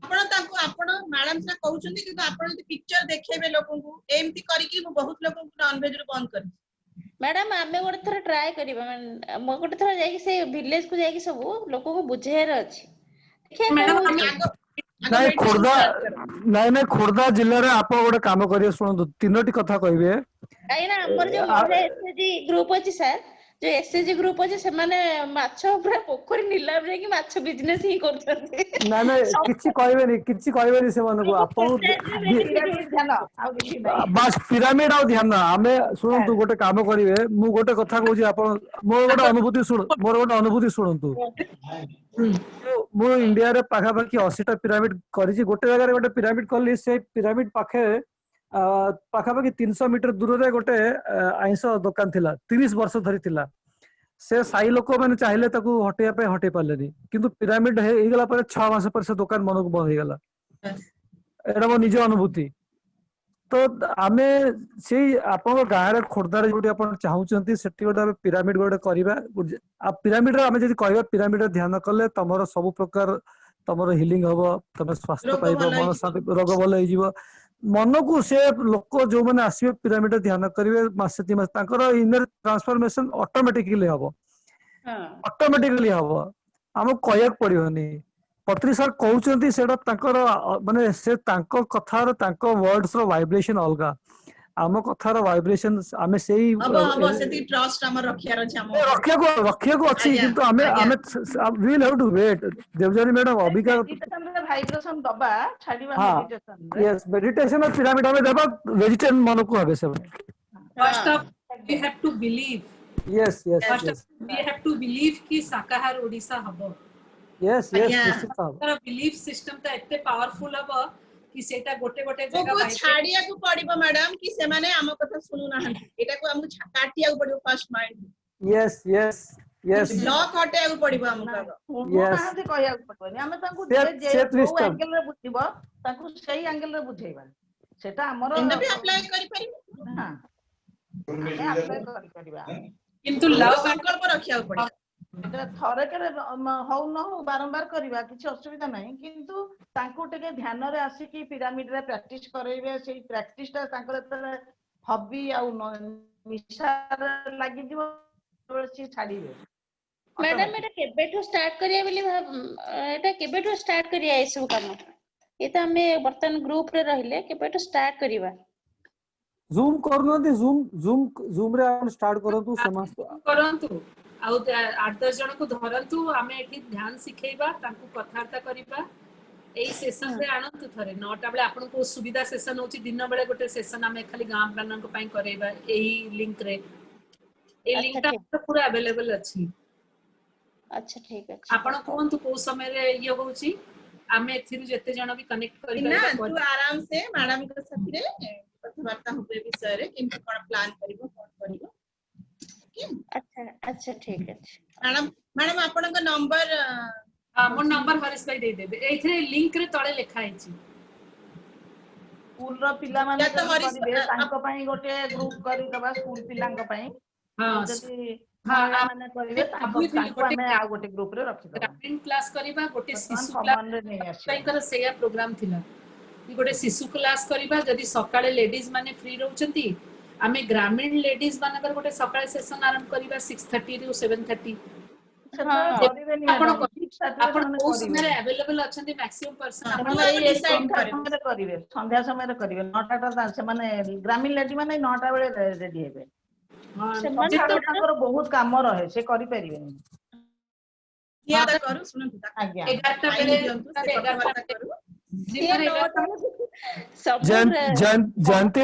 आपण ताको आपण मैडम से कहउछंती कि आपण जदी पिक्चर देखेबे लोकन को एमती करी कि बहुत लोकन को नॉन वेज रे बंद कर मैडम आमे गोटे थोड़ा ट्राई करिबा मो गोटे थोड़ा जाई से विलेज को जाई सब लोक को बुझेर अछि मैडम नहीं खोर्धा जिले रे आप गोटे काम करिए सुनंतु तीनोटी कथा कहबे काई ना हमर जो एसएजी ग्रुप अछि सर जो एसएजी ग्रुप अछि से माने माछ पूरा पोखरी नीलाम रे कि माछ बिजनेस ही करछथि ना ना किछि कहबेनी से माने को आप बस पिरामिड आ ध्यान ना हमें सुनंतु गोटे काम करिवे मु गोटे कथा कहूची आप मोर गोटे अनुभूति सुनंतु मु इंडिया रे पाखा पाखी 80टा पिरामिड करिछि गोटे जगह रे गोटे पिरामिड करली से पिरामिड पाखे पाखा पाखी 300 मीटर दूर रे गोटे आइंस दुकान थिला 30 वर्ष धरि थिला से साई लोक माने चाहिले ताकू हटेया पे हटे पालेनी किंतु पिरामिड हे गला पर 6 मास पर से दुकान मन को बंद हे गला एटा मो निज अनुभूति तो आमे से आपन गाँ रे खोर्धा रे जोटी आपन चाहउचंती सेठी गोटे पिरामिड गोटे करबा आ पिरामिड रे आमे जदी कहबा पिरामिड रे ध्यान करले तमरो सब प्रकार तमरो हीलिंग हबो तमे स्वास्थ्य पाइबो मन शांति रोग भल होई जीवो मन को से लोक जो माने आसीबे पिरामिड ध्यान करिवे मासे 3 मास ताकर इनर ट्रांसफॉर्मेशन ऑटोमेटिकली हबो ऑटोमेटिकली हबो हम कहयक पड़ियोनी पत्री सर कहउचंती सेटा ताकर माने से तांको कथार तांको वर्ड्स रो वाइब्रेशन अलगा आम कथार वाइब्रेशन आमे सेही अब सेती ट्रस्ट हमर रखिया अछि हम रखिया को अछि किंतु आमे we will have to wait Debjani madam अबिका मेडिटेशन रे वाइब्रेशन दबा छाडीबा मेडिटेशन रे यस मेडिटेशन में पिरामिड में देबा वेजिटेरियन मन को हबे सब first of we have to believe yes we have to believe कि शाकाहार ओडिसा हबो यस निश्चित हबो तर बिलीफ सिस्टम त एते पावरफुल हबो कि सेटा गोटे गोटे जगह को छाड़िया को पड़िबो मैडम कि से माने हम कथा सुनु ना एटा को हमको काटिया को पड़िबो फर्स्ट माइंड यस ब्लॉक हटे को पड़िबो हमका यस से कहया पड़बनी हम तांको जे एंगल रे बुझिबो तांको सही एंगल रे बुझेबा सेटा हमर एंड भी अप्लाई करि परिबो हां अप्लाई करि परिबा किंतु लव संकल्प रखिया को पड़िबो थरे करे हौ न हो बारंबार करबा किछि असुविधा नाही किंतु तांको टिके ध्यान रे आसी कि पिरामिड रे प्रैक्टिस करैबे सेही प्रैक्टिस ता तांकर ହବି ଆଉ ନିଶାରେ ଲାଗିଯିବ ସେ ଛାଡିବେ। ମ୍ୟାଡାମ ଏଟା କେବେଠୁ ଷ୍ଟାର୍ଟ କରିବା ବୋଲି ଏଟା କେବେଠୁ ଷ୍ଟାର୍ଟ କରିବା ଏସବୁ କାମ? ଏ ତ ଆମେ ବର୍ତ୍ତମାନ ଗ୍ରୁପ ରେ ରହିଲେ କେବେଠୁ ଷ୍ଟାର୍ଟ କରିବା? ଜୁମ୍ କରୁନାହାନ୍ତି, ଜୁମ୍ ରେ ଆପଣ ଷ୍ଟାର୍ଟ କରନ୍ତୁ ସମସ୍ତ କରନ୍ତୁ ଆଉ 8-10 ଜଣକୁ ଧରନ୍ତୁ, ଆମେ ଏଠି ଧ୍ୟାନ ଶିଖେଇବା, ତାଙ୍କୁ କଥାବାର୍ତ୍ତା କରିବା। ଏଇ ସେସନ ରେ ଆଣନ୍ତୁ ଥରେ 9ଟା ବେଳେ ଆପଣଙ୍କୁ ସୁବିଧା ସେସନ ହଉଛି ଦିନ ବେଳେ ଗୋଟେ ସେସନ ଆମେ ଖାଲି ଗାଁ ମାନଙ୍କ ପାଇଁ କରେଇବା ଏଇ ଲିଙ୍କ ରେ। ଏଇ ଲିଙ୍କ ଟା ପୁରା अवेलेबल ଅଛି। अच्छा ठीक है। ଆପଣ କୁହନ୍ତୁ କୋଉ ସମୟରେ ଇଏ ହଉଛି, ଆମେ ଏଥିରୁ ଯେତେ ଜଣ ବି କନେକ୍ଟ ना କରିପାରିବା। तू आराम से मैडम के साथ रे कथबार्ता होबे विषय रे किंतु कोन प्लान करिवो कोन करिवो। अच्छा अच्छा ठीक है। मैडम आपन का नंबर मो नंबर हरीश भाई दे देबे, एथिरे लिंक रे तळे लेखा हैछि। स्कूल रो पिला माने करिवे तांको पई गोटे ग्रुप करि दबा स्कूल पिलांक पई। हां जदी महिला माने करिवे तांको हमें आ गोटे ग्रुप रे रखि दबा। ग्रामीण क्लास करिबा, गोटे शिशु समान रे नै आसी तांकर सेया प्रोग्राम थिला कि गोटे शिशु क्लास करिबा। जदी सकाळे लेडीज माने फ्री रहउचंती, आमे ग्रामीण लेडीज मानकर गोटे सकाळे सेशन आरंभ करिबा 6:30 ରୁ 7:30। संध्या समय करिवे 9टा से माने ग्रामीण लेडी माने 9टा बेले रेडी हेबे। बहुत काम रहे से करि परिबेनी। यादा करू सुनंतु ता 11टा बेले जयंती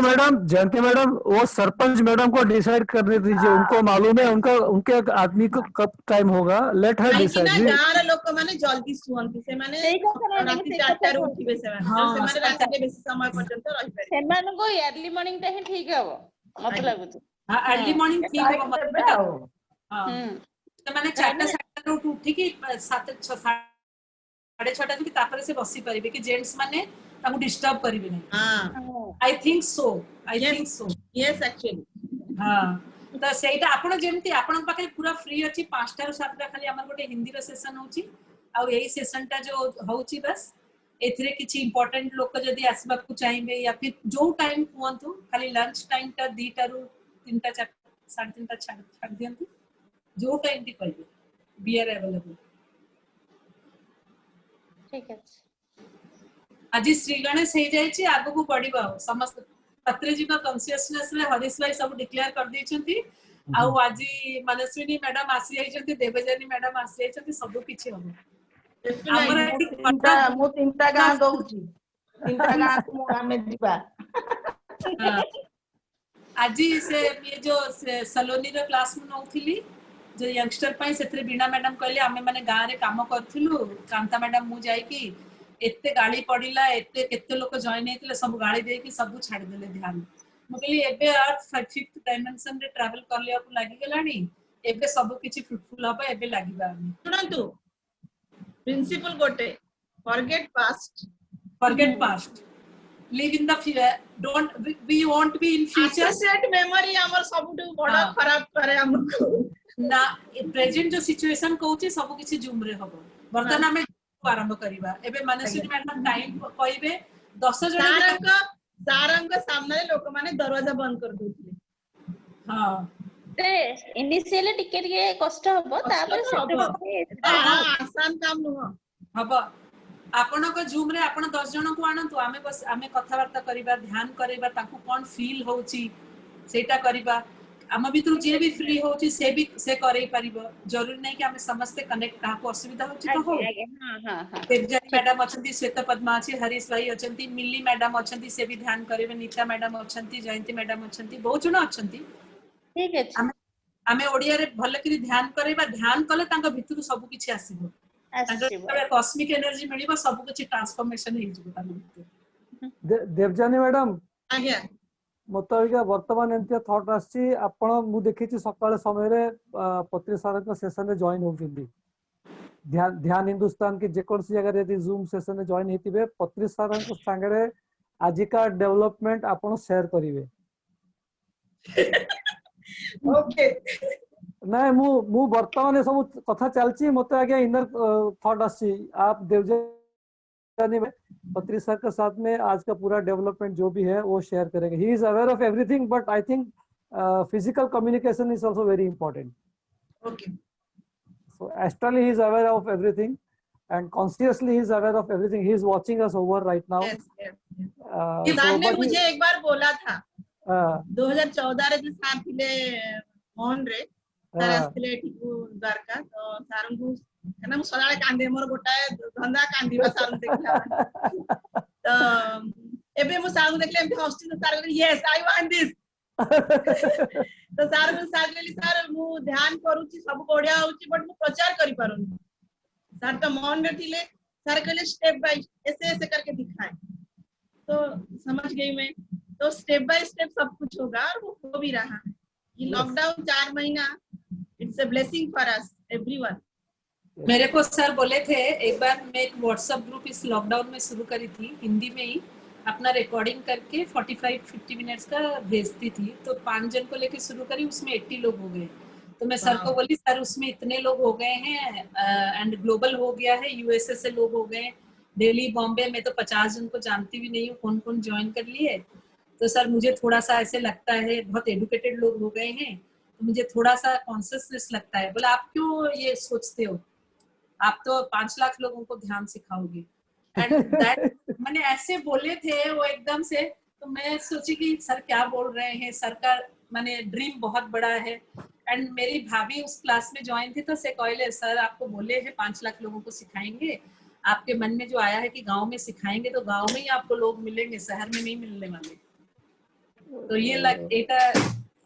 मैडम वो सरपंच मैडम को डिसाइड करने दीजिए। उनको मालूम है उनके आदमी को कब टाइम होगा। Let her decide. गाँव लोक माने जल्दी सुवंती से माने राति 4टा रू उठिबे से माने राति के बेसी समय पर्यंत रहि पारे। सेमान को अर्ली मॉर्निंग ता ही ठीक हबो मत लागुची। हां अर्ली मॉर्निंग ठीक हबो मत हां से माने 4टा रू उठी की 7:30 कि तापर से बसी परिबे कि जेंट्स माने ताको डिस्टर्ब करिवे नै। हां I think so yes actually. हां तो सेटा आपण जेमती आपण पाखे पूरा फ्री अछि 5टा रू 7टा खाली हमर गोटे हिंदी रो सेशन होछि आ एई सेशन टा जो होछि बस एथिरे किछि इंपोर्टेंट लोक जदी आसबा को चाहिबे या फिर जो टाइम कुवंतु खाली लंच टाइम टा 2टा रू 3टा 4 3:30 छाड़ दियंतु जो टाइम भी कहबे बी आर अवेलेबल। ठीक है। आज श्री गणेश हे जायछि आगु को पडिबा समस्त पत्रेजी का कॉन्शियसनेस रे हरीश भाई सब डिक्लेयर कर दैछंती। आउ आज मनस्विनी मैडम आसी जायछंती, देवजानी मैडम आसी जायछंती, सब किछि हबो। हमर मो 3टा गां दउछि 3टा गां को हमें दिबा। आज से ये जो सलोनी रो क्लास में नउथिली जो यंगस्टर पई सेथरे बीणा मैडम कहले आमे माने गां रे काम करथिलु, कांता मैडम मु जाई कि एते गाली पडिला, एते केते लोक जॉइन हेतिले, सब गाली दे कि सब छाडी देले ध्यान। मु कहली एबे अर्थ 5th डायमेंशन रे ट्रैवल करले आपु लागि गेलानी, एबे सब किछि फ्रूटफुल हबे, एबे लागिबा। सुनंतु प्रिंसिपल गोटे forget past live in the future, don't we want to be in future। associate memory हमर सबटु बडा खराब करे हमको ना प्रेजेंट जो सिचुएशन कहउछि सब किछि जूम रे हबो। वर्तमान हमें आरंभ करिबा। एबे मनस्विनी मैडम टाइम कहइबे 10 जण सारंग सामने लोक माने दरवाजा बंद कर दोथिले। हां ते इनिशियली टिके टिके कष्ट हबो, तापर सेट आसान काम नुह हबो। आपण को जूम रे आपण 10 जण को आनंतु, आमे बस आमे कथा वार्ता करिबा, ध्यान करिबा, ताकू कोन फील होउची सेटा करिबा। आम भीतर जे भी फ्री होउची से भी से करै परिबो। जरूरी नै कि आमे समस्त कनेक्ट का को असुविधा होउची तो हो। हां देवजानी मैडम अछंती, श्वेता पद्मा अछि, हरीश भाई अछंती, मिल्ली मैडम अछंती, से भी ध्यान करिवे, नीता मैडम अछंती, जयंती मैडम अछंती, बहुत जण अछंती। ठीक अछि। आमे ओडिया रे भल करी ध्यान करैबा, ध्यान कले तांका भीतर सब किछि आसीबो। कॉस्मिक एनर्जी मिलिबा, सब किछि ट्रांसफॉर्मेशन हे जिवो तांका भीतर। देवजानी मैडम आज्ञा मत वर्तमान एमती थॉट आछि आपण मु देखिछि सकाळ समय रे पत्री सार को सेशन रे जॉइन होउछिंदी। ध्यान हिंदुस्तान की जेकोसी जगह रे जूम सेशन रे जॉइन हेतिबे, पत्री सार को संगे आजिका डेवलपमेंट आपण शेयर करिवे। ओके नहीं मु वर्तमान सब कथा चलची, मते आगे इनर थॉट आछि आप देवजानी जर्नी में पत्री सर के साथ में आज का पूरा डेवलपमेंट जो भी है वो शेयर करेंगे. He is aware of everything, but I think physical communication is also very important. Okay. So astrally he is aware of everything, and consciously he is aware of everything. He is watching us over right now. Yes, yes, yes. So, sir ने but मुझे एक बार बोला था uh, 2014 रे जो सार थिले मोहन रे सार आस्थिले टिकू द्वारका तो सारन को कना मु सदाळे कांदे मोर गोटाए धंदा कांदीबा सारन देखला तो एबे मु सारन देखले एमती हॉस्टल सार यस आई वांट दिस तो सार मु सार लेली सार मु ध्यान करूची सब बढ़िया होची बट मु प्रचार करि पारुनी. सर तो मोहन रे थिले सर कहले स्टेप बाय ऐसे ऐसे करके दिखाए तो समझ गई मैं. तो स्टेप बाय स्टेप सब कुछ होगा और वो हो भी रहा है. ये लॉकडाउन 4 महीना it's a blessing for us everyone. मेरे को सर बोले थे एक बार मैं एक व्हाट्सएप ग्रुप इस लॉकडाउन में शुरू करी थी हिंदी में ही अपना रिकॉर्डिंग करके 45-50 मिनट्स का भेजती थी. तो 5 जन को लेके शुरू करी, उसमें 80 लोग हो गए. तो मैं सर को बोली सर उसमें इतने लोग हो गए हैं एंड ग्लोबल हो गया है, यूएसए से लोग हो गए, दिल्ली बॉम्बे में तो 50 जन को जानती भी नहीं हूँ कौन कौन ज्वाइन कर लिए. तो सर मुझे थोड़ा सा ऐसे लगता है बहुत एडुकेटेड लोग हो गए हैं तो मुझे थोड़ा सा कॉन्शियसनेस लगता है. बोला आप क्यों ये सोचते हो, आप तो 5 लाख लोगों को ध्यान सिखाओगे. एंड दैट मैंने ऐसे बोले थे वो एकदम से. तो मैं सोची कि सर क्या बोल रहे हैं, सर का मैंने ड्रीम बहुत बड़ा है. एंड मेरी भाभी उस क्लास में ज्वाइन थी तो से कहले सर आपको बोले हैं 5 लाख लोगों को सिखाएंगे, आपके मन में जो आया है कि गांव में सिखाएंगे तो गांव में ही आपको लोग मिलेंगे, शहर में नहीं मिलने वाले. तो ये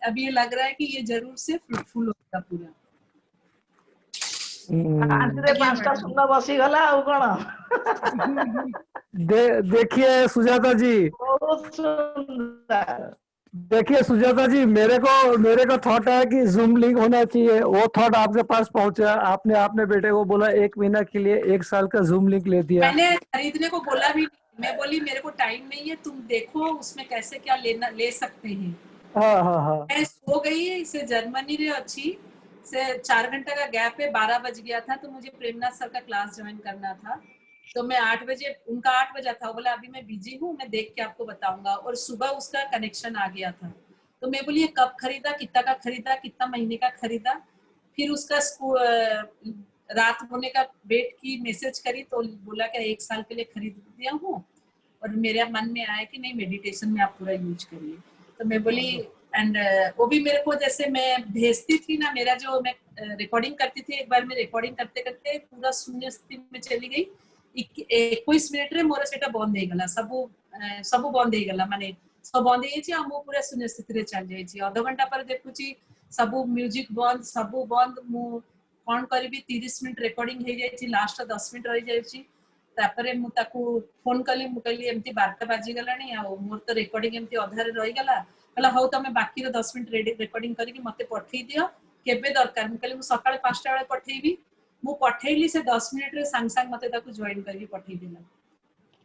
अब ये लग रहा है कि ये जरूर से फ्रूटफुल होगा पूरा. ପାଞ୍ଚରେ 5ଟା ଶୂନ ବସିଗଲା ଆଉ କଣ. देखिए सुजाता जी, ବହୁତ ସୁନ୍ଦର. देखिए सुजाता जी, मेरे को थॉट है कि जूम लिंक होना चाहिए. वो थॉट आपके पास पहुंचा, आपने अपने बेटे को बोला 1 महीना के लिए 1 साल का जूम लिंक ले दिया. मैंने खरीदने को बोला भी, मैं बोली मेरे को टाइम नहीं है, तुम देखो उसमें कैसे क्या ले सकते हैं. हाँ. मैं सो गई, इसे जर्मनी रे अच्छी से 4 घंटे का गैप है, 12 बज गया था तो मुझे प्रेमनाथ सर का क्लास ज्वाइन करना था. तो मैं 8 बजे, उनका 8 बजा था, बोला अभी मैं बिजी हूँ, मैं देख के आपको बताऊंगा. और सुबह उसका कनेक्शन आ गया था. तो मैं बोली कब खरीदा, कितना का खरीदा, कितना महीने का खरीदा. फिर उसका रात होने का वेट की, मैसेज करी तो बोला कि 1 साल के लिए खरीद दिया हूँ. और मेरे मन में आया कि नहीं मेडिटेशन में आप पूरा यूज करिए. तो मैं बोली एंड वो भी मेरे को जैसे मैं भेजती थी ना, मेरा जो मैं रिकॉर्डिंग करती थी, एक बार मैं रिकॉर्डिंग करते करते पूरा शून्य स्थिति में चली गई. 21 मिनट रे मोर सेटा बंद हो गला, सब बंद हो गला, माने सब बंद हो जाई, हम पूरा शून्य स्थिति रे चल जाई. आधा घंटा पर देखुची सब म्यूजिक बंद, सब बंद. मु कोन करबी 30 मिनट रिकॉर्डिंग हो जाई, लास्ट 10 मिनट रही जाई. तापरे मु ताकू फोन कली, मु कहली एमती 12टा बाजी गलानी आ मोर तो रिकॉर्डिंग एमती अधारे रही गला. कहला हौ तमे बाकी 10 मिनट रिकॉर्डिंग करके मते पठेई दियो, केबे दरकार. मु कहली मु सकाळ 5टा बेले पठेईबी. मु पठेइली से 10 मिनट रे सांग मते ताकू ज्वाइन करके पठेई देला.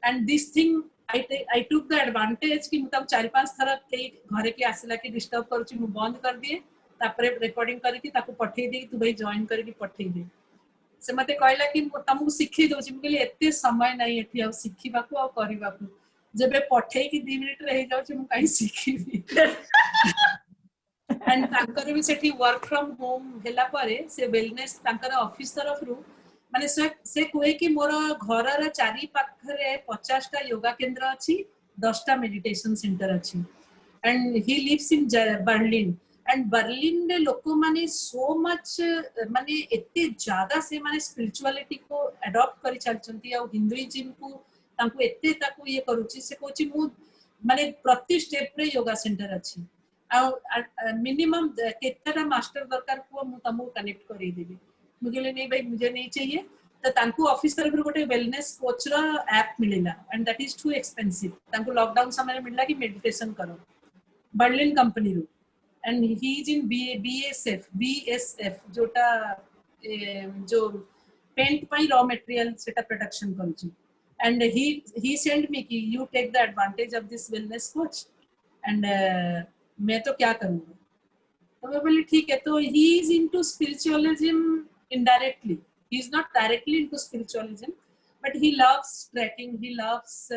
And this thing I took the advantage कि मु ताकू 4-5 थरा के घरे के आसला कि डिस्टर्ब करूची, मु बंद कर दिए, तापरे रिकॉर्डिंग करके ताकू पठेई दे, तू भाई ज्वाइन करके पठेई दे. से मते कहला कि तुमको सिखी दोची. मु कहली एते समय नहीं एठी आ सिखिबाकू आ करिबाकू, जेबे पठेई कि 2 मिनट रही जाउची मु काई सिखिबी. एंड तांकर भी सेठी वर्क फ्रॉम होम हेला पारे से वेलनेस तांकर ऑफिस तरफ रु माने से कोए कि मोर घर रा चारी पाखरे 50टा योगा केंद्र अछि, 10टा मेडिटेशन सेंटर अछि. And he lives in Berlin. And Berlin रे लोक माने सो मच माने एते ज्यादा से माने स्पिरिचुअलिटी को अडॉप्ट करि चलचंती आ हिंदुइज्म को तांको एते ताको ये करूची. से कोची मु माने प्रति स्टेप रे योगा सेंटर अछि. मिनिमम कितना मास्टर दरकार को मु तमु कनेक्ट करी देबी. मुझे नहीं भाई मुझे नहीं चाहिए. तो तांको ऑफिस तरफ गोटे वेलनेस कोच रा ऐप मिलेला and that is too expensive. तांको लॉकडाउन समय मिलला कि मेडिटेशन करो, बर्लिन कंपनी रो. And he is in BSF जोटा जो पेंट पई रॉ मटेरियल सेटा प्रोडक्शन करूची. एंड ही सेंड मी कि you take the advantage of this wellness coach. And मैं तो क्या करूँगा. तो मैं बोली ठीक है. तो he is into spiritualism indirectly, he is not directly into spiritualism, but he loves trekking, he loves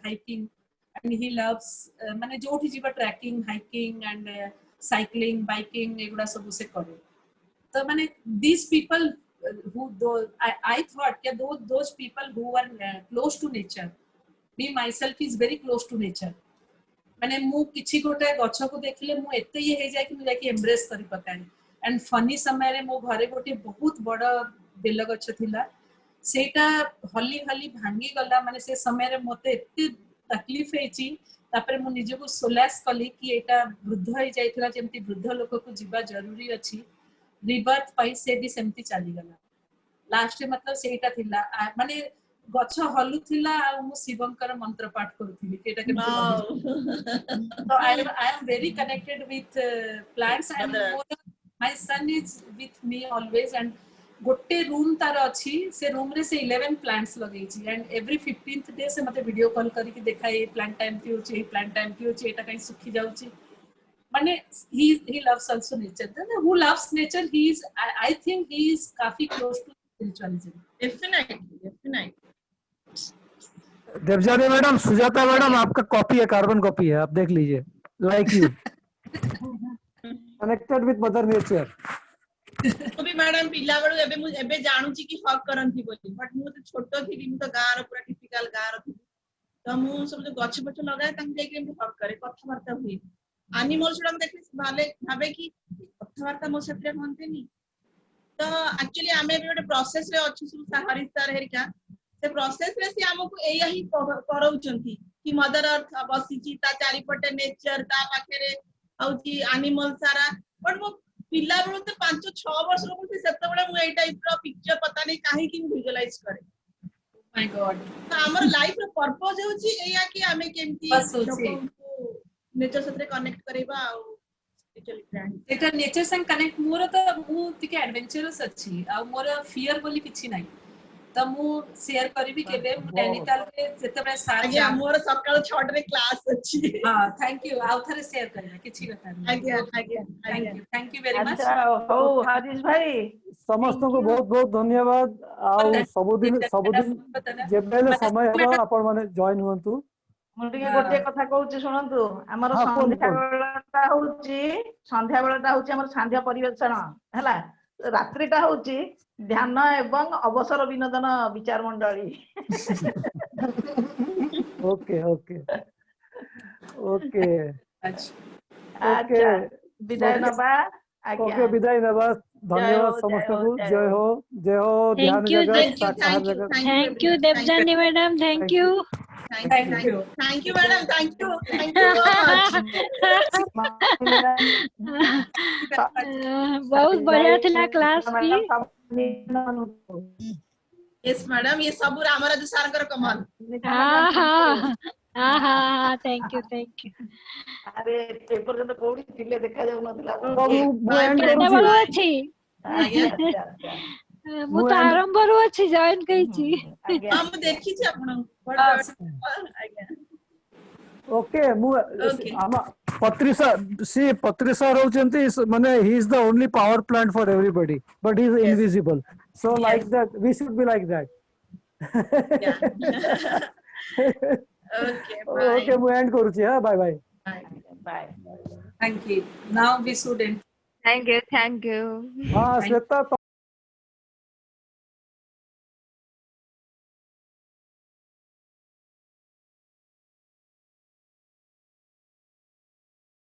hiking, and he loves माने जोठी जीवा trekking, hiking and cycling, biking एगुड़ा सब उसे करे. तो माने these people who I thought कि those people who are close to nature, me myself is very close to nature. माने मु किछि गोटे गछ को देखले मु एते ये हे जाय कि मु जाके एम्ब्रेस करि पकानी. एंड फनी समय रे मो घरे गोटे बहुत बड़ बेल गछ थिला, सेटा हली हली भांगी गला. माने से समय रे मते एते तकलीफ हेची. तापर मु निजे को सोलास कली कि एटा वृद्ध होई जायथिला, जेमति वृद्ध लोक को जीवा जरूरी अछि. रिबर्थ पाई से भी सेमति चली गला. लास्ट मतलब सेटा थिला माने गछ हलु थिला आ मु शिवंकर मंत्र पाठ करथिली केटा के. So I am very connected with plants, and my son is with me always. And गोटे रूम तार अछि, से रूम रे से 11 प्लांट्स लगै छी. एंड एवरी 15th डे से मते वीडियो कॉल करी कि देखा ये प्लांट टाइम की होची, प्लांट टाइम की होची, एटा कहीं सुखी जाउची. माने he loves also nature. Then who loves nature, he is I think he is काफी close to spiritualism. Definitely. Debjani madam, Sujata madam, आपका कॉपी है, कार्बन कॉपी है, आप देख लीजिए. Like you, connected with mother nature. तो भी मैडम पिला बडू एबे जानू छी कि हक करंती बोली, बट मु तो छोटो थी, मु तो गार पूरा टिपिकल गार थी. तो मु सब जो गछ पछ लगाए तांग देख के हक करे, कथा वार्ता हुई. एनिमल्स गुडा देखले भाबे कि कथा वार्ता मो साथे होंते नी. तो एक्चुअली आमे भी गोटे प्रोसेस रे अछि सब हरिस्तार हेरिका. से प्रोसेस रे से हमको एया ही करौचंती कि मदर अर्थ बसिची ता चारि पटे नेचर, ता पाखरे आउची एनिमल सारा. बट मो पिला बेलु तो 5-6 वर्ष रो से सेते बेले मु एई टाइप रो पिक्चर पता नै काहे कि विजुअलाइज करे. My God. तो हमर लाइफ रो पर्पस होची एया कि आमे केमती नेचर साथे कनेक्ट करबा आ स्पिरिचुअल फ्रेंड एटा नेचर संग कनेक्ट. मोर तो मु तिके एडवेंचरस अछि आ मोर फियर बोली किछि नै. तो मु शेयर करबी केबे नैनीताल के जते बे साथ आगे मोर सकाळ 6 रे क्लास अछि. हां थैंक यू. आउ थरे शेयर करना किछि बता. आगे थैंक यू वेरी मच. अच्छा हो हरीश भाई, समस्त को बहुत बहुत धन्यवाद. आउ सबुदिन जेबेले समय हो आपण माने जॉइन हुंतु. मु टिके गोटे कथा कहूची सुनंतु. हमर संध्या बेलाटा होची हमर संध्या परिवेषण हला. रात्रिटा होची ध्यान एवं अवसर विनोदन विचार मंडली. ओके ओके ओके अच्छा विदाय नबा. ओके विदाय नबा. धन्यवाद समस्त को. जय हो ध्यान जगत साकार जगत. Thank you Debjani madam, thank you. Thank you madam, thank you बहुत बढ़िया थिला क्लास भी. यस मैडम, ये सब रामराजू सर कर कमाल. हां थैंक यू. अरे पेपर जब कोडी थिले देखा जाउ नथिला. मु एंड केते करू बड़ छी. अछि मु तो आरंभ रो अछि जॉइन कई छी. हम देखि छी आपण ओके मु आमा पत्रिसा रहउचंती माने he is the only power plant for everybody, but he is invisible. So like that we should be like that. Okay मु एंड करू छी. हां bye bye bye. Thank you. Now we should end. Thank you. हां श्वेता.